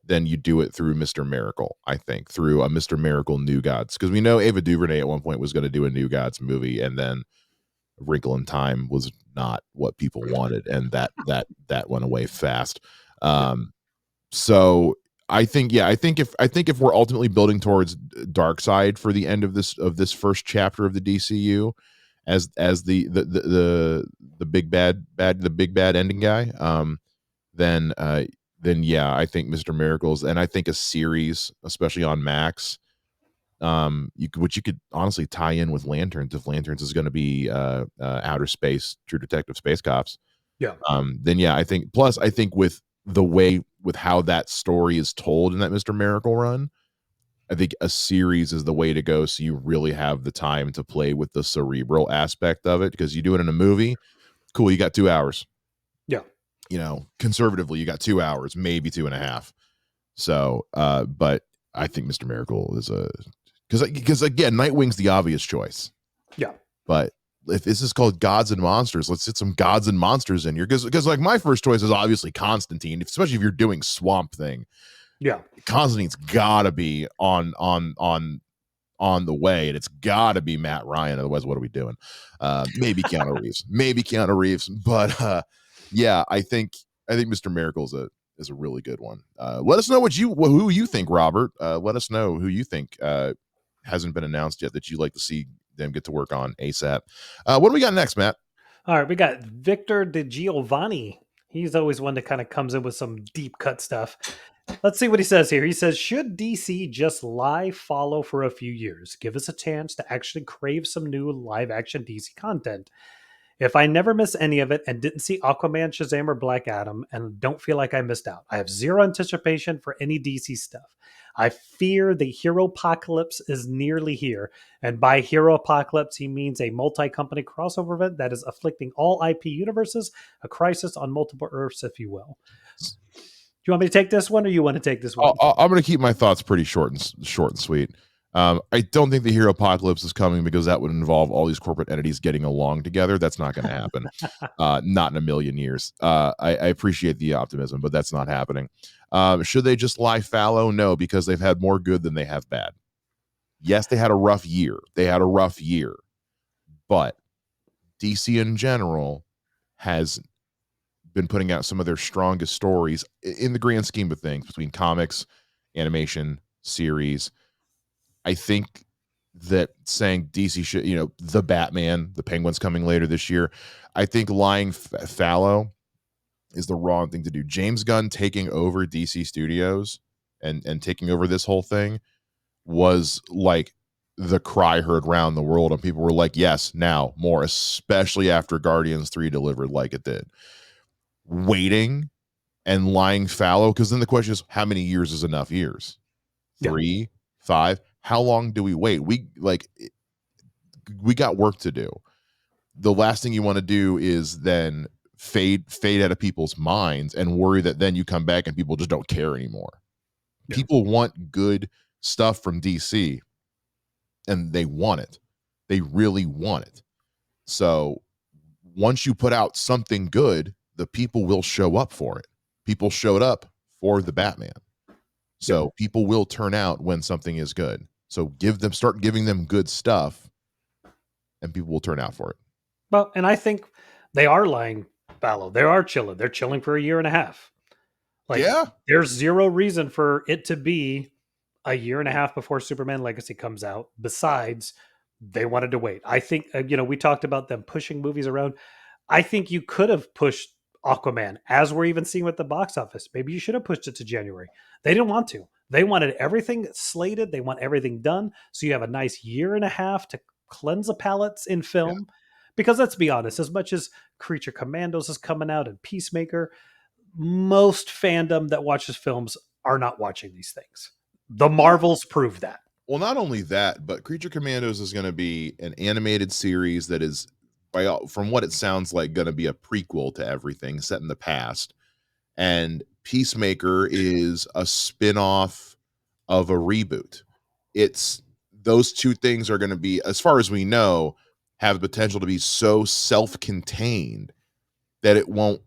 then you do it through Mr. Miracle, I think, through a Mr. Miracle New Gods. Because we know Ava DuVernay at one point was going to do a New Gods movie, and then Wrinkle in Time was not what people wanted, and that went away fast. So I think, if we're ultimately building towards Darkseid for the end of this first chapter of the DCU, as the big bad ending guy, then yeah, I think Mr. Miracles, and I think a series, especially on Max, which you could honestly tie in with Lanterns, if Lanterns is going to be outer space, True Detective Space Cops. Yeah. Then yeah, I think. Plus, I think with how that story is told in that Mr. Miracle run, I think a series is the way to go. So you really have the time to play with the cerebral aspect of it, because you do it in a movie, cool, you got 2 hours. Yeah. Conservatively, you got 2 hours, maybe 2.5. So, but I think Mr. Miracle is because again, Nightwing's the obvious choice. Yeah. But if this is called Gods and Monsters, let's get some Gods and Monsters in here. Because like my first choice is obviously Constantine, especially if you're doing Swamp Thing. Yeah. Constantine's gotta be on the way, and it's gotta be Matt Ryan. Otherwise, what are we doing? Maybe Keanu Reeves. But yeah, I think Mr. Miracle is a really good one. Let us know who you think, Robert. Let us know who you think hasn't been announced yet that you'd like to see them get to work on ASAP. What do we got next, Matt? All right, we got Victor De Giovanni. He's always one that kind of comes in with some deep cut stuff. Let's see what he says here. He says, should DC just follow for a few years? Give us a chance to actually crave some new live action DC content. If I never miss any of it and didn't see Aquaman, Shazam, or Black Adam and don't feel like I missed out, I have zero anticipation for any DC stuff. I fear the hero apocalypse is nearly here. And by hero apocalypse, he means a multi company crossover event that is afflicting all IP universes, a crisis on multiple Earths, if you will. Do you want me to take this one, or you want to take this one? I'm going to keep my thoughts pretty short and sweet. I don't think the hero apocalypse is coming, because that would involve all these corporate entities getting along together. That's not going to happen. Not in a million years. I appreciate the optimism, but that's not happening. Should they just lie fallow? No, because they've had more good than they have bad. Yes, they had a rough year. But DC in general has been putting out some of their strongest stories in the grand scheme of things, between comics, animation, series. I think that saying DC should, the Batman, the Penguin's coming later this year, I think lying fallow is the wrong thing to do. James Gunn taking over DC Studios and taking over this whole thing was like the cry heard around the world, and people were like, yes, now more, especially after Guardians 3 delivered like it did. Waiting and lying fallow, because then the question is, how many years is enough years? 3, 5? How long do we wait? We got work to do. The last thing you want to do is then fade out of people's minds and worry that then you come back and people just don't care anymore. Yeah. People want good stuff from DC, and they want it. They really want it. So once you put out something good, the people will show up for it. People showed up for the Batman. So people will turn out when something is good. So start giving them good stuff, and people will turn out for it. Well, and I think they are lying fallow. They are chilling. They're chilling for a year and a half. Like, Yeah. there's zero reason for it to be a year and a half before Superman Legacy comes out. Besides, they wanted to wait. I think, we talked about them pushing movies around. I think you could have pushed Aquaman, as we're even seeing with the box office. Maybe you should have pushed it to January. They didn't want to. They wanted everything slated. They want everything done. So you have a nice year and a half to cleanse the palettes in Yeah. film. Because let's be honest, as much as Creature Commandos is coming out and Peacemaker, most fandom that watches films are not watching these things. The Marvels prove that. Well, not only that, but Creature Commandos is going to be an animated series that is, from what it sounds like, going to be a prequel to everything set in the past. And Peacemaker is a spin-off of a reboot. It's those two things are going to be, as far as we know, have the potential to be so self-contained that it won't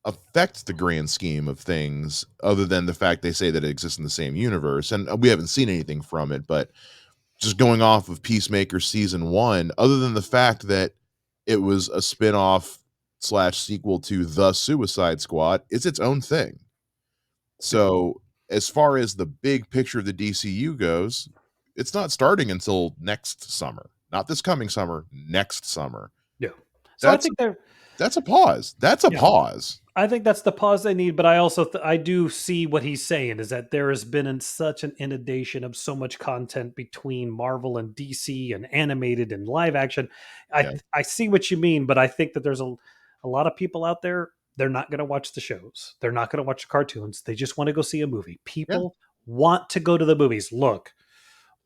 affect the grand scheme of things, other than the fact they say that it exists in the same universe. And we haven't seen anything from it, but just going off of Peacemaker season 1, other than the fact that it was a spin-off slash sequel to The Suicide Squad, it's its own thing. So as far as the big picture of the DCU goes, it's not starting until next summer. Not this coming summer, next summer. Yeah. So That's I think they're that's a pause. That's a yeah. pause. I think that's the pause they need, but I also I do see what he's saying is that there has been such an inundation of so much content between Marvel and DC and animated and live action. Yeah. I see what you mean, but I think that there's a lot of people out there. They're not going to watch the shows. They're not going to watch the cartoons. They just want to go see a movie. Yeah. People want to go to the movies. Look,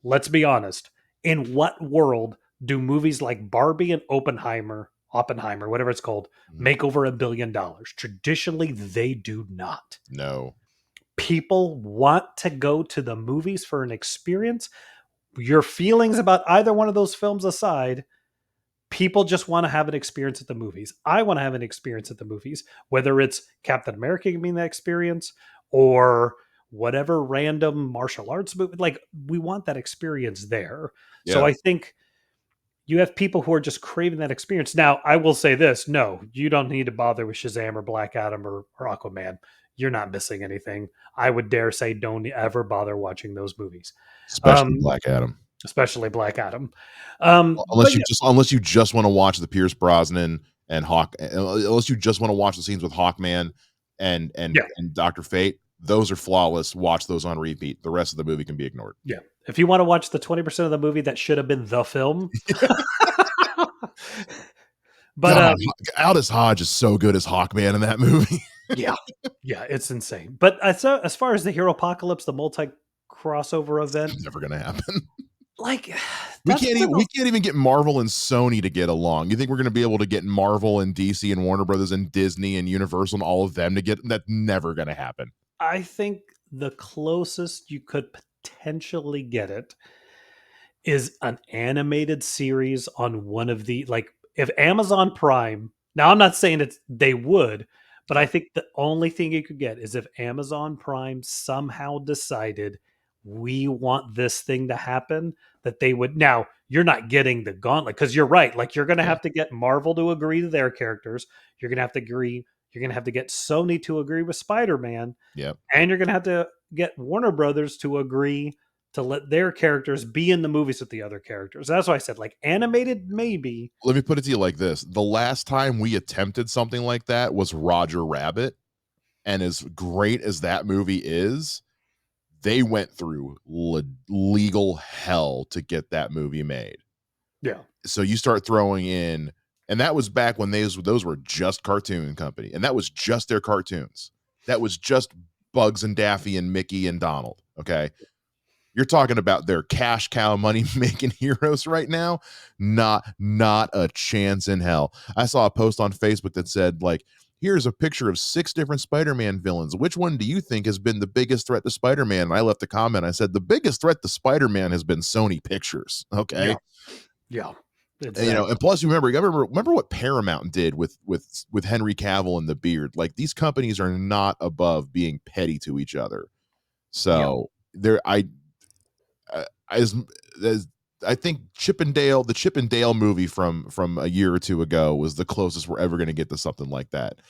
let's be honest. In what world do movies like Barbie and Oppenheimer, whatever it's called, make over $1 billion? Traditionally, they do not. No. People want to go to the movies for an experience. Your feelings about either one of those films aside, people just want to have an experience at the movies. I want to have an experience at the movies, whether it's Captain America giving me that experience or whatever random martial arts movie. Like, we want that experience there. Yeah. So I think you have people who are just craving that experience. Now, I will say this: no, you don't need to bother with Shazam or Black Adam or Aquaman. You're not missing anything. I would dare say, don't ever bother watching those movies, Especially Black Adam. especially Black Adam. Unless you just want to watch the Pierce Brosnan and unless you just want to watch the scenes with Hawkman and Dr. Fate. Those are flawless. Watch those on repeat. The rest of the movie can be ignored. Yeah. If you want to watch the 20% of the movie that should have been the film. But God, Aldous Hodge is so good as Hawkman in that movie. Yeah, it's insane. But as far as the Hero Apocalypse, the multi crossover event, it's never going to happen. Like, we can't even get Marvel and Sony to get along. You think we're going to be able to get Marvel and DC and Warner Brothers and Disney and Universal and all of them to get? That's never going to happen. I think the closest you could potentially get it is an animated series on one of the, like, if Amazon Prime. Now, I'm not saying they would, but I think the only thing you could get is if Amazon Prime somehow decided we want this thing to happen, that they would. Now, you're not getting the Gauntlet, because you're right. Like, you're going to have to get Marvel to agree to their characters. You're going to have to agree. You're going to have to get Sony to agree with Spider-Man. Yep. And you're going to have to get Warner Brothers to agree to let their characters be in the movies with the other characters. That's why I said, like, animated, maybe. Let me put it to you like this. The last time we attempted something like that was Roger Rabbit. And as great as that movie is, they went through legal hell to get that movie made. Yeah. So you start throwing in, and that was back when those were just cartoon company, and that was just their cartoons. That was just Bugs and Daffy and Mickey and Donald. Okay. You're talking about their cash cow money making heroes right now. Not a chance in hell. I saw a post on Facebook that said, like, here's a picture of 6 different Spider-Man villains. Which one do you think has been the biggest threat to Spider-Man? And I left a comment. I said, the biggest threat to Spider-Man has been Sony Pictures. Okay. Yeah. Exactly. And plus you remember what Paramount did with Henry Cavill and the Beard. Like, these companies are not above being petty to each other. So I think the Chip and Dale movie from a year or two ago was the closest we're ever going to get to something like that.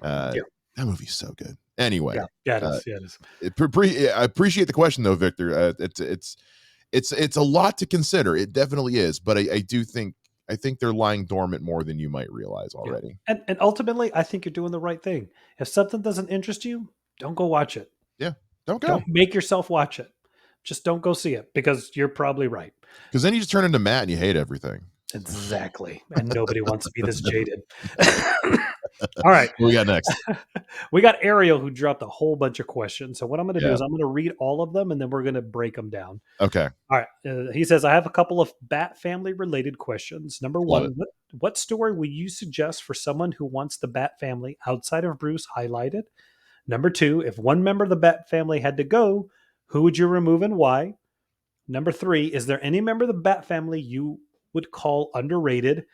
That movie's so good. Anyway, Yeah, yeah, it uh, is. Yeah, it is. I appreciate the question though, Victor. It's a lot to consider. It definitely is, but I do think I think they're lying dormant more than you might realize Yeah, already. and ultimately, I think you're doing the right thing. If something doesn't interest you, don't go watch it. Yeah, don't Don't go, make yourself watch it. Just don't go see it because you're probably right. because then you just turn into Matt and you hate everything. Exactly. And nobody wants to be this jaded. All right. What we got next? We got Ariel who dropped a whole bunch of questions. So what I'm going to do Yeah. is I'm going to read all of them and then we're going to break them down. Okay. All right. He says, I have a couple of Bat family related questions. Number Love it. one, what story would you suggest for someone who wants the Bat family outside of Bruce highlighted? Number two, if one member of the Bat family had to go, who would you remove and why? Number three, is there any member of the Bat family you would call underrated?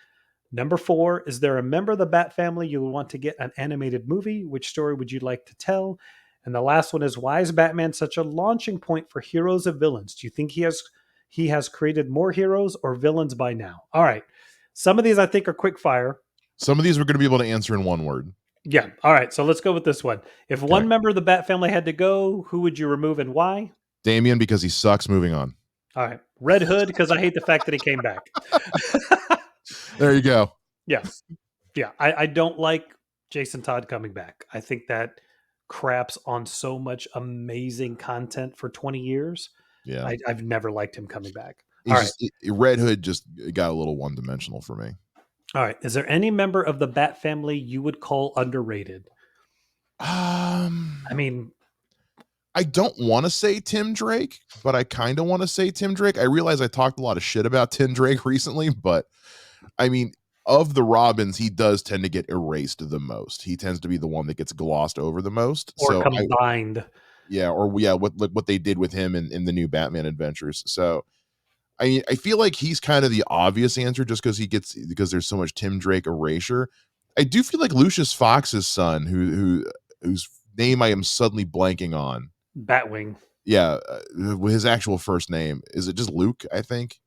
Number four, is there a member of the Bat family you would want to get an animated movie? Which story would you like to tell? And the last one is, why is Batman such a launching point for heroes of villains? Do you think he has created more heroes or villains by now? All right. Some of these I think are quick fire. Some of these we're going to be able to answer in one word. Yeah. All right. So let's go with this one. If Okay. one member of the Bat family had to go, who would you remove and why? Damian, because he sucks. Moving on. All right. Red Hood, because I hate the fact that he came back. There you go. Yeah. Yeah. I don't like Jason Todd coming back. I think that craps on so much amazing content for 20 years. Yeah. I've never liked him coming back. He's All right. just, Red Hood just got a little one dimensional for me. All right. Is there any member of the Bat family you would call underrated? I mean, I don't want to say Tim Drake, but I kind of want to say Tim Drake. I realize I talked a lot of shit about Tim Drake recently, but I mean, of the Robins, he does tend to get erased the most. He tends to be the one that gets glossed over the most. or So combined. what they did with him in the new Batman adventures. So I feel like he's kind of the obvious answer just because there's so much Tim Drake erasure. I do feel like Lucius Fox's son, whose name I am suddenly blanking on. Batwing. Yeah, his actual first name is it just Luke? I think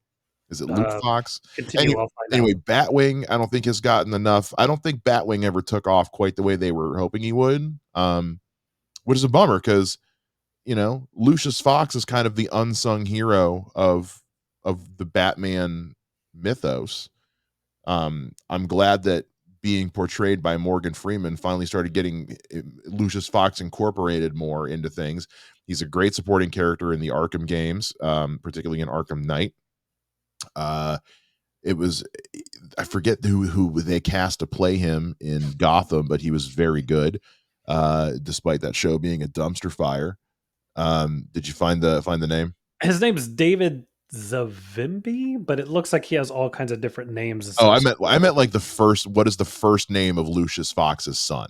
is it Luke Fox? Continue. I'll find Anyway, out. Batwing, I don't think has gotten enough. I don't think Batwing ever took off quite the way they were hoping he would. Which is a bummer because Lucius Fox is kind of the unsung hero of the Batman mythos. I'm glad that being portrayed by Morgan Freeman finally started getting Lucius Fox incorporated more into things. He's a great supporting character in the Arkham games, particularly in Arkham Knight. It was I forget who they cast to play him in Gotham, but he was very good, despite that show being a dumpster fire. Did you find the name? His name is David Zavimbi, but it looks like he has all kinds of different names. Oh, I meant like the first. What is the first name of Lucius Fox's son?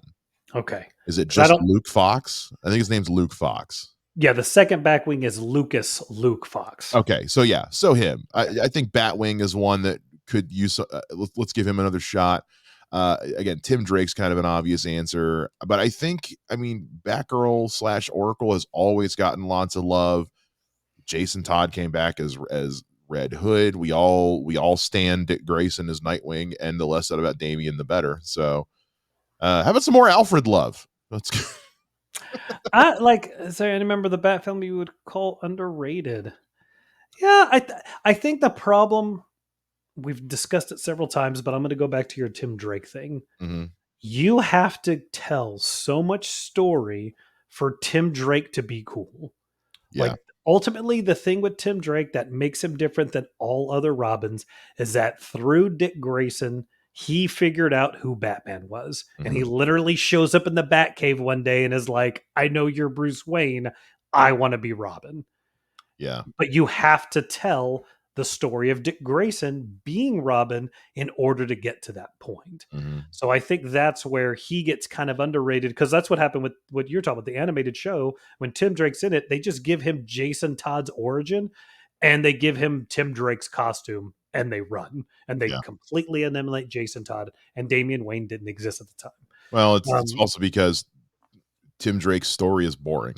Okay. Is it 'Cause I just don't. Luke Fox? I think his name's Luke Fox. Yeah, the second Batwing is Lucas Luke Fox. Okay, so yeah, so him. I think Batwing is one that could use. Let's give him another shot. Again, Tim Drake's kind of an obvious answer, but I mean, Batgirl / Oracle has always gotten lots of love. Jason Todd came back as Red Hood. We all stand Dick Grayson as Nightwing, and the less said about Damian, the better. So, how about some more Alfred love? Let's go. Is there any member of the Bat family you would call underrated? Yeah, I think the problem, we've discussed it several times, but I'm going to go back to your Tim Drake thing. Mhm. You have to tell so much story for Tim Drake to be cool. Yeah. Like, ultimately, the thing with Tim Drake that makes him different than all other Robins is that through Dick Grayson, he figured out who Batman was. And he literally shows up in the Batcave one day and is like, I know you're Bruce Wayne. I want to be Robin. Yeah. But you have to tell the story of Dick Grayson being Robin in order to get to that point. So I think that's where he gets kind of underrated, because that's what happened with what you're talking about, the animated show. When Tim Drake's in it, they just give him Jason Todd's origin and they give him Tim Drake's costume and they run and they Yeah. completely eliminate Jason Todd, and Damian Wayne didn't exist at the time. Well, it's also because Tim Drake's story is boring.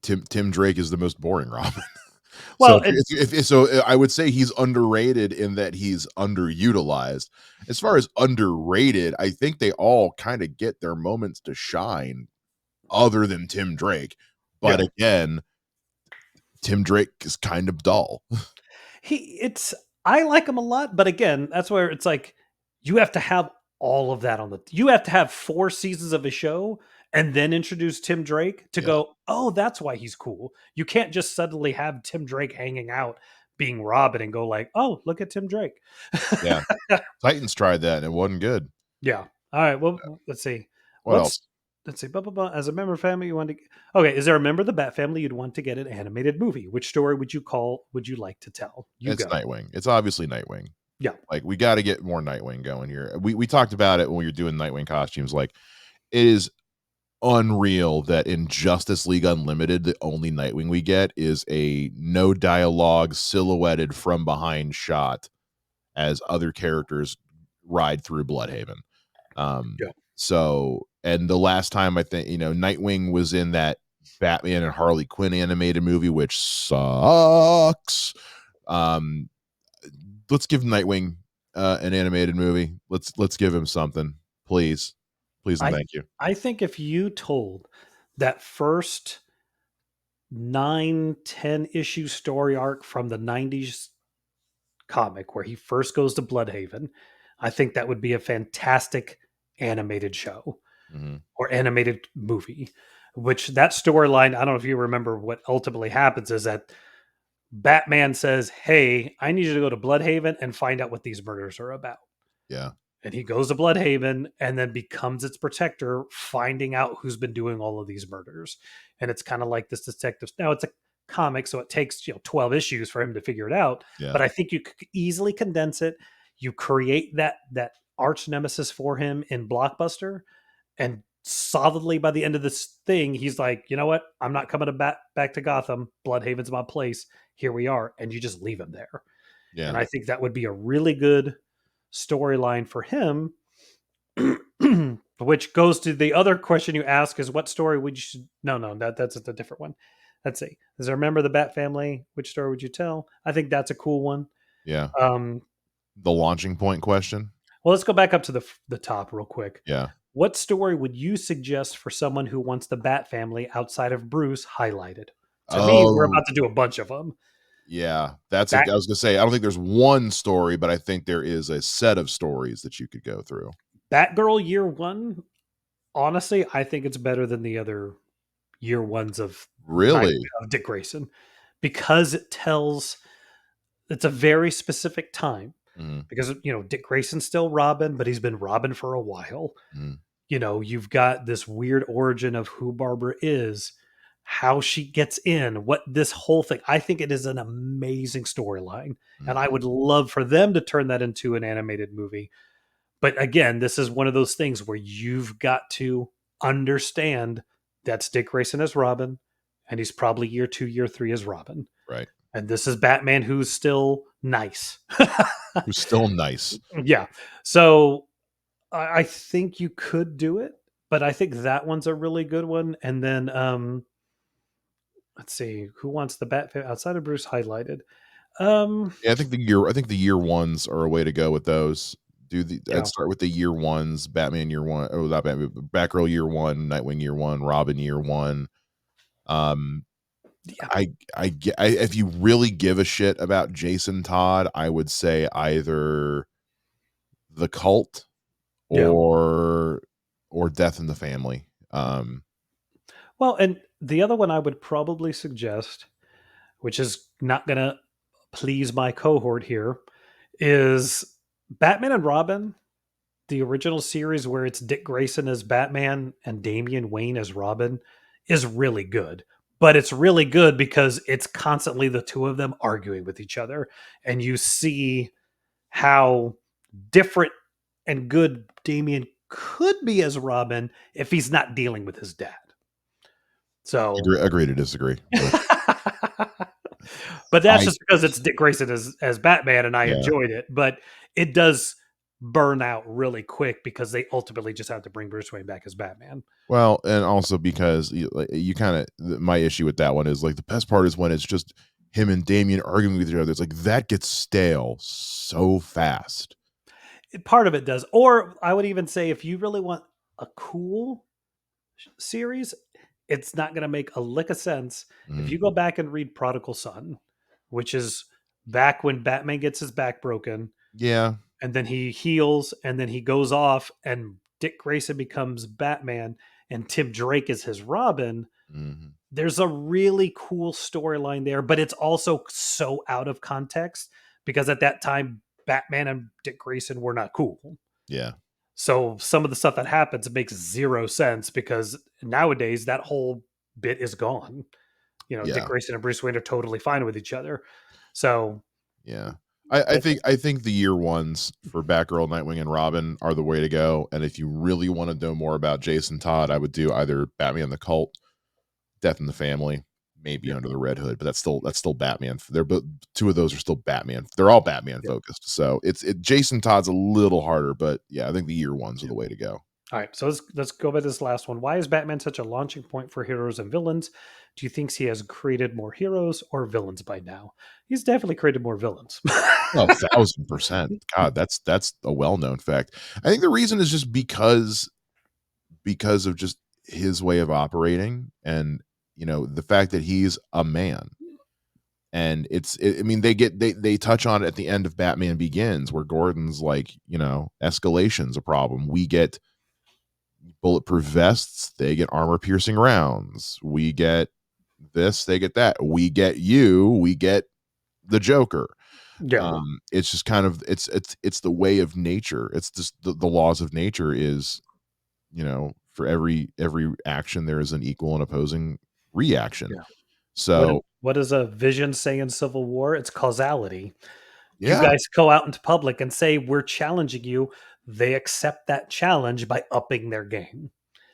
Tim Drake is the most boring Robin. Well, so I would say he's underrated in that he's underutilized. As far as underrated, I think they all kind of get their moments to shine other than Tim Drake. But Yeah. again, Tim Drake is kind of dull. It's I like him a lot, but again, that's where it's like you have to have all of that on the you have to have 4 seasons of a show and then introduce Tim Drake to Yeah. go, "Oh, that's why he's cool." You can't just suddenly have Tim Drake hanging out being Robin and go like, "Oh, look at Tim Drake." Yeah. Titans tried that and it wasn't good. Yeah. All right. Well, let's see. What else? Let's see. Blah, blah, blah. As a member of family, you want to. Okay. Is there a member of the Bat family you'd want to get an animated movie? Which story would you call? Would you like to tell? You It's go. Nightwing. It's obviously Nightwing. Yeah. Like we got to get more Nightwing going here. We talked about it when we were doing Nightwing costumes. Like it is unreal that in Justice League Unlimited, the only Nightwing we get is a no dialogue silhouetted from behind shot as other characters ride through Bloodhaven. Yeah. So, and the last time I think, Nightwing was in that Batman and Harley Quinn animated movie, which sucks. Let's give Nightwing an animated movie. Let's give him something, please, please, and I thank you. I think if you told that first 9, 10 issue story arc from the 90s comic where he first goes to Bloodhaven, I think that would be a fantastic animated show Mm-hmm. or animated movie. Which that storyline, I don't know if you remember what ultimately happens is that Batman says, "Hey, I need you to go to Bloodhaven and find out what these murders are about." Yeah, And he goes to Bloodhaven and then becomes its protector, finding out who's been doing all of these murders. And it's kind of like this detective. Now it's a comic, so it takes 12 issues for him to figure it out. yeah, But I think you could easily condense it. You create that arch nemesis for him in Blockbuster, and solidly by the end of this thing, he's like, you know what? I'm not coming back to Gotham. Bloodhaven's my place. Here we are, and you just leave him there. yeah. And I think that would be a really good storyline for him. Which goes to the other question you ask is what story would you no that's a different one. Let's see. Does there remember the Bat family? Which story would you tell? I think that's a cool one. Yeah. Um, The launching point question. well, let's go back up to the top real quick. Yeah. What story would you suggest for someone who wants the Bat family outside of Bruce highlighted? To me, we're Oh, about to do a bunch of them. yeah. Bat I was gonna say, I don't think there's one story, but I think there is a set of stories that you could go through. Batgirl year one. Honestly, I think it's better than the other year ones of Really? Dick Grayson because it's a very specific time Mhm, because Dick Grayson's still Robin, but he's been Robin for a while. mhm, You've got this weird origin of who Barbara is, how she gets in, what this whole thing. I think it is an amazing storyline, and I mhm. would love for them to turn that into an animated movie. But again, this is one of those things where you've got to understand that's Dick Grayson as Robin, and he's probably year 2, year 3 as Robin. Right. And this is Batman who's still nice. Who's still nice. Yeah. So I think you could do it, but I think that one's a really good one. And then let's see, who wants the Bat outside of Bruce highlighted? Um Yeah, I think the year ones are a way to go with those. I'd yeah. start with the year ones, Batman year one, oh not Batman, but Batgirl year one, Nightwing year one, Robin year one. Um Yeah. if you really give a shit about Jason Todd, I would say either The Cult Yeah. or Death in the Family. Well, and the other one I would probably suggest, which is not going to please my cohort here, is Batman and Robin, the original series where it's Dick Grayson as Batman and Damian Wayne as Robin, is really good. But it's really good because it's constantly the two of them arguing with each other. And you see how different and good Damian could be as Robin if he's not dealing with his dad. So Agree to disagree. But but that's I just because it's Dick Grayson as Batman, and I yeah. enjoyed it. But it does burn out really quick because they ultimately just have to bring Bruce Wayne back as Batman. Well, and also because you kind of my issue with that one is like the best part is when it's just him and Damien arguing with each other. It's like that gets stale so fast. Part of it does. Or I would even say if you really want a cool series, it's not going to make a lick of sense if you Mhm. go back and read Prodigal Son, which is back when Batman gets his back broken Yeah. and then he heals and then he goes off and Dick Grayson becomes Batman and Tim Drake is his Robin. Mhm. There's a really cool storyline there, but it's also so out of context because at that time Batman and Dick Grayson were not cool. Yeah. So some of the stuff that happens makes zero sense because nowadays that whole bit is gone. You know, Dick Yeah. Grayson and Bruce Wayne are totally fine with each other. So Yeah. I that's think the year ones for Batgirl, Nightwing, and Robin are the way to go. And if you really want to know more about Jason Todd, I would do either Batman the Cult, Death in the Family, maybe yeah, Under the Red Hood, but that's still Batman. They're both two of those are still Batman. They're all Batman yeah, focused. So Jason Todd's a little harder, but yeah, I think the year ones are yeah. the way to go. All right, so let's go by this last one. Why is Batman such a launching point for heroes and villains? Do you think he has created more heroes or villains by now? He's definitely created more villains. Oh, 1,000%. God, that's a well-known fact. I think the reason is just because of just his way of operating and, the fact that he's a man. And I mean, they touch on it at the end of Batman Begins where Gordon's like, escalation's a problem. We get bulletproof vests, they get armor piercing rounds. We get this, they get that. We get you, we get the Joker. Yeah, It's just kind of it's the way of nature. It's just the laws of nature is, for every action there is an equal and opposing reaction. yeah. So What does a Vision say in Civil War? It's causality. You yeah, guys go out into public and say we're challenging you. They accept that challenge by upping their game.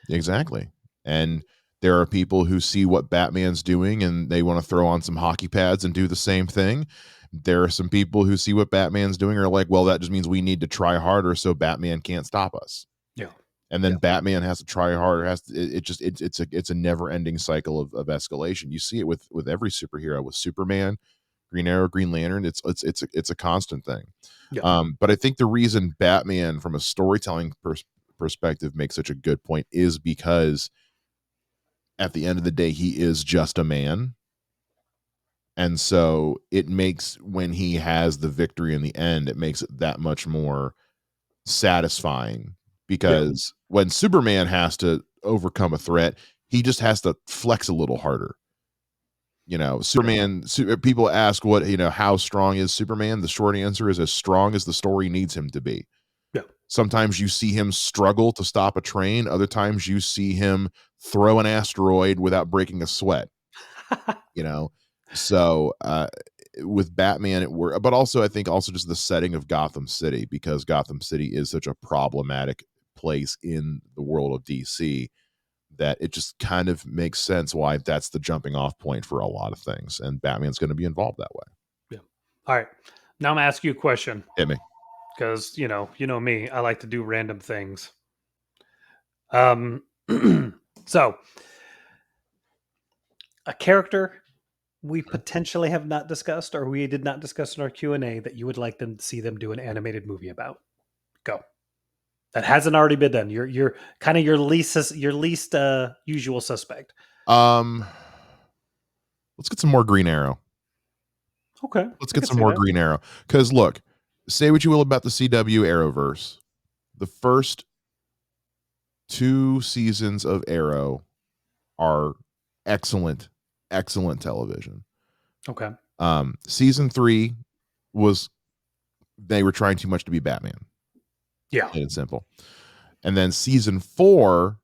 exactly. And there are people who see what Batman's doing and they want to throw on some hockey pads and do the same thing. There are some people who see what Batman's doing and are like, well, that just means we need to try harder so Batman can't stop us. Yeah, And yeah, then Batman has to try harder. Has to, it just it's a never ending cycle of escalation. You see it with every superhero, with Superman, Green Arrow, Green Lantern. It's a constant thing. yeah, But I think the reason Batman, from a storytelling perspective, makes such a good point is because at the end of the day, he is just a man. And so it makes, when he has the victory in the end, it makes it that much more satisfying, yeah. because when Superman has to overcome a threat, he just has to flex a little harder. Yeah. People ask how strong is Superman? The short answer is as strong as the story needs him to be. Yeah. Sometimes you see him struggle to stop a train. Other times you see him throw an asteroid without breaking a sweat, you know? So, with Batman, but also I think also just the setting of Gotham City, because Gotham City is such a problematic place in the world of DC, that it just kind of makes sense why that's the jumping off point for a lot of things. And Batman's going to be involved that way. Yeah. All right. Now I'm gonna ask you a question Hit me. because you know me. I like to do random things. Um. So a character we potentially have not discussed or we did not discuss in our Q&A that you would like them to see them do an animated movie about. Go. That hasn't already been done. You're kind of your least usual suspect. Um, let's get some more Green Arrow. Okay, Let's I get can some see more that. Green Arrow. Because look, say what you will about the CW Arrowverse, the first two seasons of Arrow are excellent, excellent television. Okay. Season three was, they were trying too much to be Batman, Yeah. plain and simple. And then season four,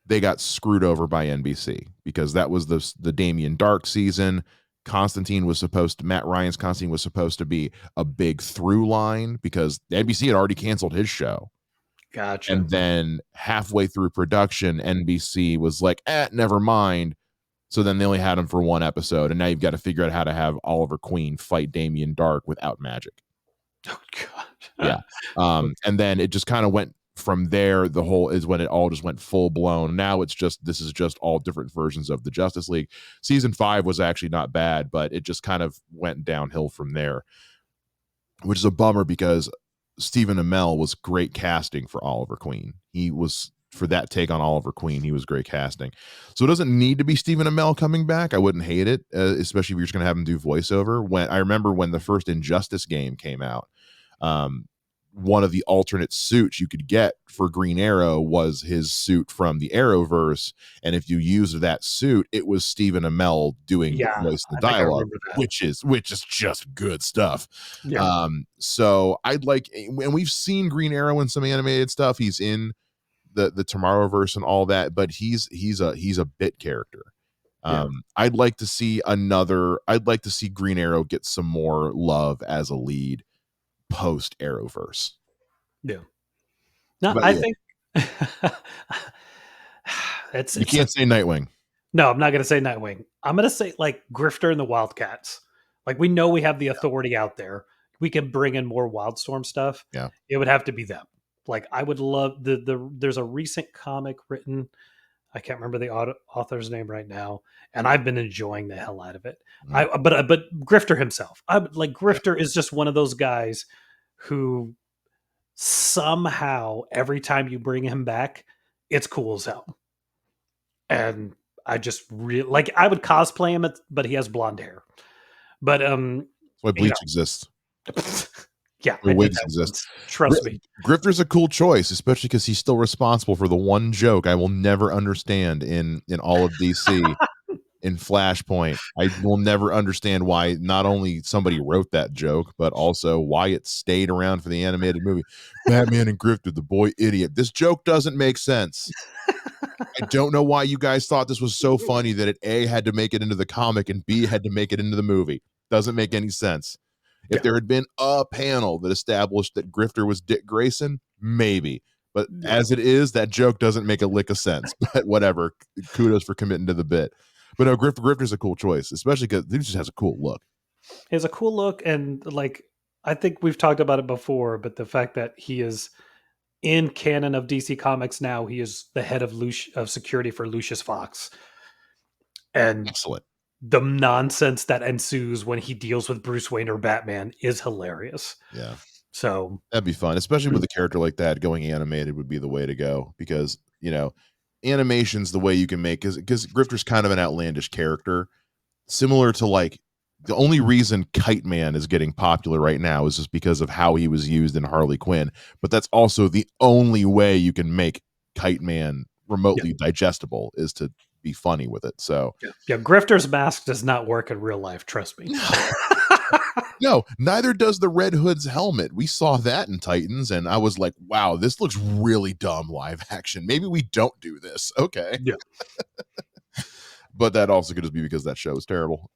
they got screwed over by NBC, because that was the Damien Dark season. Matt Ryan's Constantine was supposed to be a big through line, because NBC had already canceled his show. Gotcha. And then halfway through production, NBC was like, never mind. So then they only had him for one episode, and now you've got to figure out how to have Oliver Queen fight Damien Dark without magic. Oh Yeah. god. And then it just kind of went from there. The whole is when it all just went full blown. Now this is just all different versions of the Justice League. Season 5 was actually not bad, but it just kind of went downhill from there, which is a bummer, because Stephen Amell was great casting for Oliver Queen. He was for that take on Oliver Queen. He was great casting. So it doesn't need to be Stephen Amell coming back. I wouldn't hate it, especially if you're just going to have him do voiceover. When I remember when the first Injustice game came out, um, one of the alternate suits you could get for Green Arrow was his suit from the Arrowverse, and if you used that suit, it was Stephen Amell doing the Yeah, voice and the I think I dialogue, remember that. which is just good stuff. Yeah. So I'd like, and we've seen Green Arrow in some animated stuff. He's in the Tomorrowverse and all that, but he's a bit character. Yeah. I'd like to see Green Arrow get some more love as a lead post Arrowverse. Yeah. No, But I yeah, think it's you can't say Nightwing. no, I'm not gonna say Nightwing. I'm gonna say like Grifter and the Wildcats. Like we know we have the authority out there. We can bring in more Wildstorm stuff. Yeah. It would have to be them. Like I would love there's a recent comic written. I can't remember the author's name right now, and I've been enjoying the hell out of it. Mm. But Grifter himself, I like Grifter is just one of those guys who somehow every time you bring him back, it's cool as hell. And I just really like I would cosplay him, but he has blonde hair. But That's why you Bleach exists. know, yeah, Or I did wigs that exist. once. Trust me. Grifter's a cool choice, especially because he's still responsible for the one joke I will never understand in all of DC. In Flashpoint, I will never understand why not only somebody wrote that joke, but also why it stayed around for the animated movie. Batman and Grifter, the boy idiot. This joke doesn't make sense. I don't know why you guys thought this was so funny that it A had to make it into the comic and B had to make it into the movie. Doesn't make any sense. If Yeah, there had been a panel that established that Grifter was Dick Grayson, maybe. But yeah. as it is, that joke doesn't make a lick of sense. But whatever. Kudos for committing to the bit. But no, Grifter's a cool choice, especially because he just has a cool look. He has a cool look, and like I think we've talked about it before, but the fact that he is in canon of DC Comics now, he is the head of of security for Lucius Fox, and Excellent. the nonsense that ensues when he deals with Bruce Wayne or Batman is hilarious. Yeah. So That'd be fun, especially with a character like that. Going animated would be the way to go because, animation's the way you can make, because Grifter's kind of an outlandish character, similar to like the only reason Kite Man is getting popular right now is just because of how he was used in Harley Quinn. But that's also the only way you can make Kite Man remotely digestible is to be funny with it. So yeah, Grifter's mask does not work in real life. Trust me. no, neither does the Red Hood's helmet. We saw that in Titans, and I was like, wow, this looks really dumb live action. Maybe we don't do this. Okay. Yeah. But that also could just be because that show is terrible.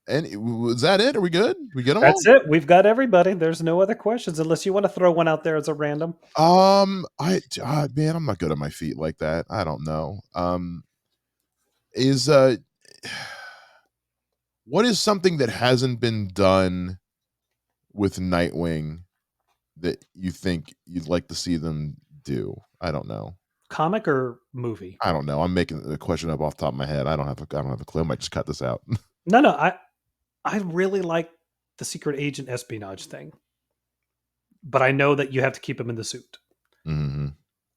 And was that it? Are we good? We get them That's all? it. We've got everybody. There's no other questions unless you want to throw one out there as a random. Man, I'm not good on my feet like that. I don't know. Is what is something that hasn't been done with Nightwing that you think you'd like to see them do? I don't know. Comic or movie? I don't know. I'm making the question up off the top of my head. I don't have a clue. I might just cut this out. No. I really like the secret agent espionage thing, but I know that you have to keep him in the suit. Mm-hmm.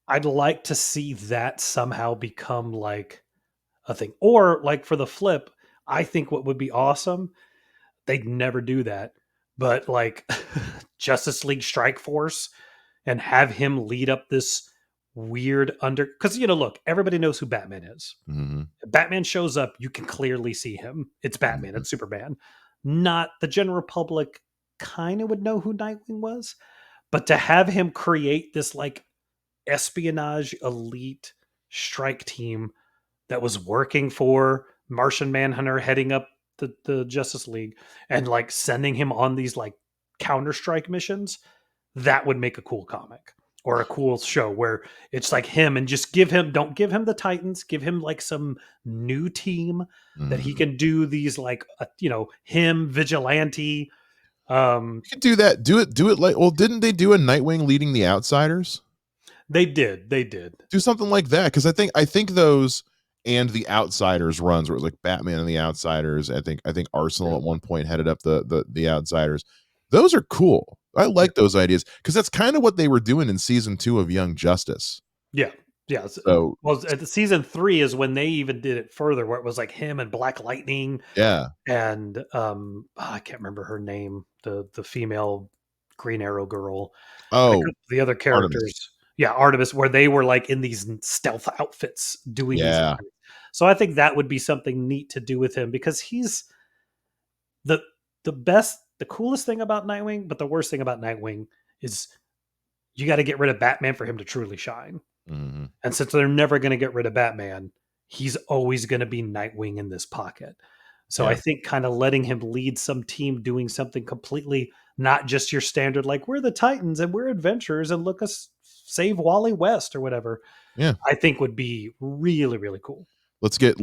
I'd like to see that somehow become like a thing, or like for the flip. I think what would be awesome, they'd never do that, but like Justice League Strike Force and have him lead up this weird because look, everybody knows who Batman is. Mm-hmm. If Batman shows up, you can clearly see him. It's Batman. Mm-hmm. It's Superman. Not the general public kind of would know who Nightwing was, but to have him create this like espionage elite strike team that was working for Martian Manhunter heading up the Justice League and like sending him on these like counter strike missions, that would make a cool comic or a cool show where it's like him and just don't give him the Titans, give him like some new team that he can do these like, him vigilante. You could do that. Do it like, well, didn't they do a Nightwing leading the Outsiders? They did. Do something like that. Cause I think those and the Outsiders runs where it was like Batman and the Outsiders. I think Arsenal at one point headed up the Outsiders. Those are cool. I Yeah. like those ideas because that's kind of what they were doing in season 2 of Young Justice. Yeah. Yeah. So Well, at the season 3 is when they even did it further, where it was like him and Black Lightning yeah. and I can't remember her name, the female Green Arrow girl, and a Oh, couple of the other Artemis. characters. Yeah, Artemis, where they were like in these stealth outfits doing these Yeah. attacks. So I think that would be something neat to do with him because he's the the coolest thing about Nightwing, but the worst thing about Nightwing is you got to get rid of Batman for him to truly shine. Mhm. And since they're never going to get rid of Batman, he's always going to be Nightwing in this pocket. So I Yeah. think kind of letting him lead some team doing something completely not just your standard, like we're the Titans and we're adventurers and look us save Wally West or whatever, Yeah. I think would be really, really cool. Let's get a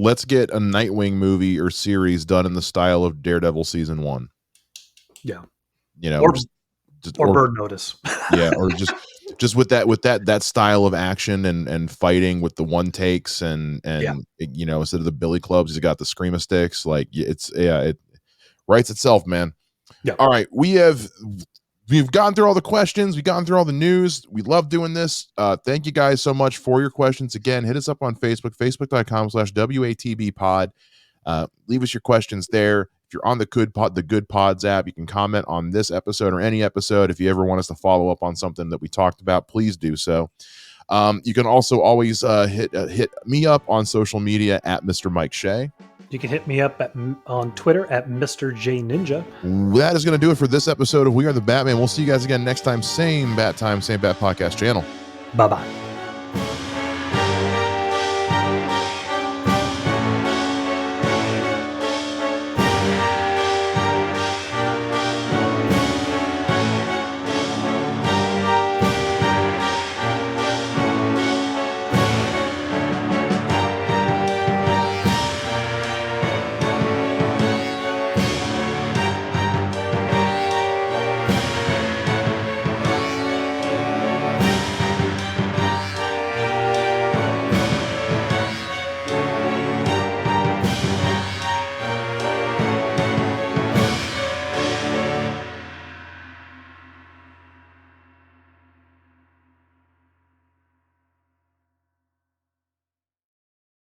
Nightwing movie or series done in the style of Daredevil season 1. Yeah. You know, Or just or or Bird Notice. yeah, or just with that style of action and fighting with the one takes Yeah. instead of the billy clubs, he's got the screama sticks. Like it writes itself, man. Yeah. All right, we've gone through all the questions, we've gone through all the news. We love doing this. Thank you guys so much for your questions. Again, hit us up on Facebook, facebook.com/WATB pod. Leave us your questions there. If you're on the Good Pods app, you can comment on this episode or any episode. If you ever want us to follow up on something that we talked about, please do so. You can also always hit me up on social media at Mr. Mike Shea. You can hit me up on Twitter at Mr. J Ninja. That is going to do it for this episode of We Are the Batman. We'll see you guys again next time. Same Bat time, same Bat podcast channel. Bye bye.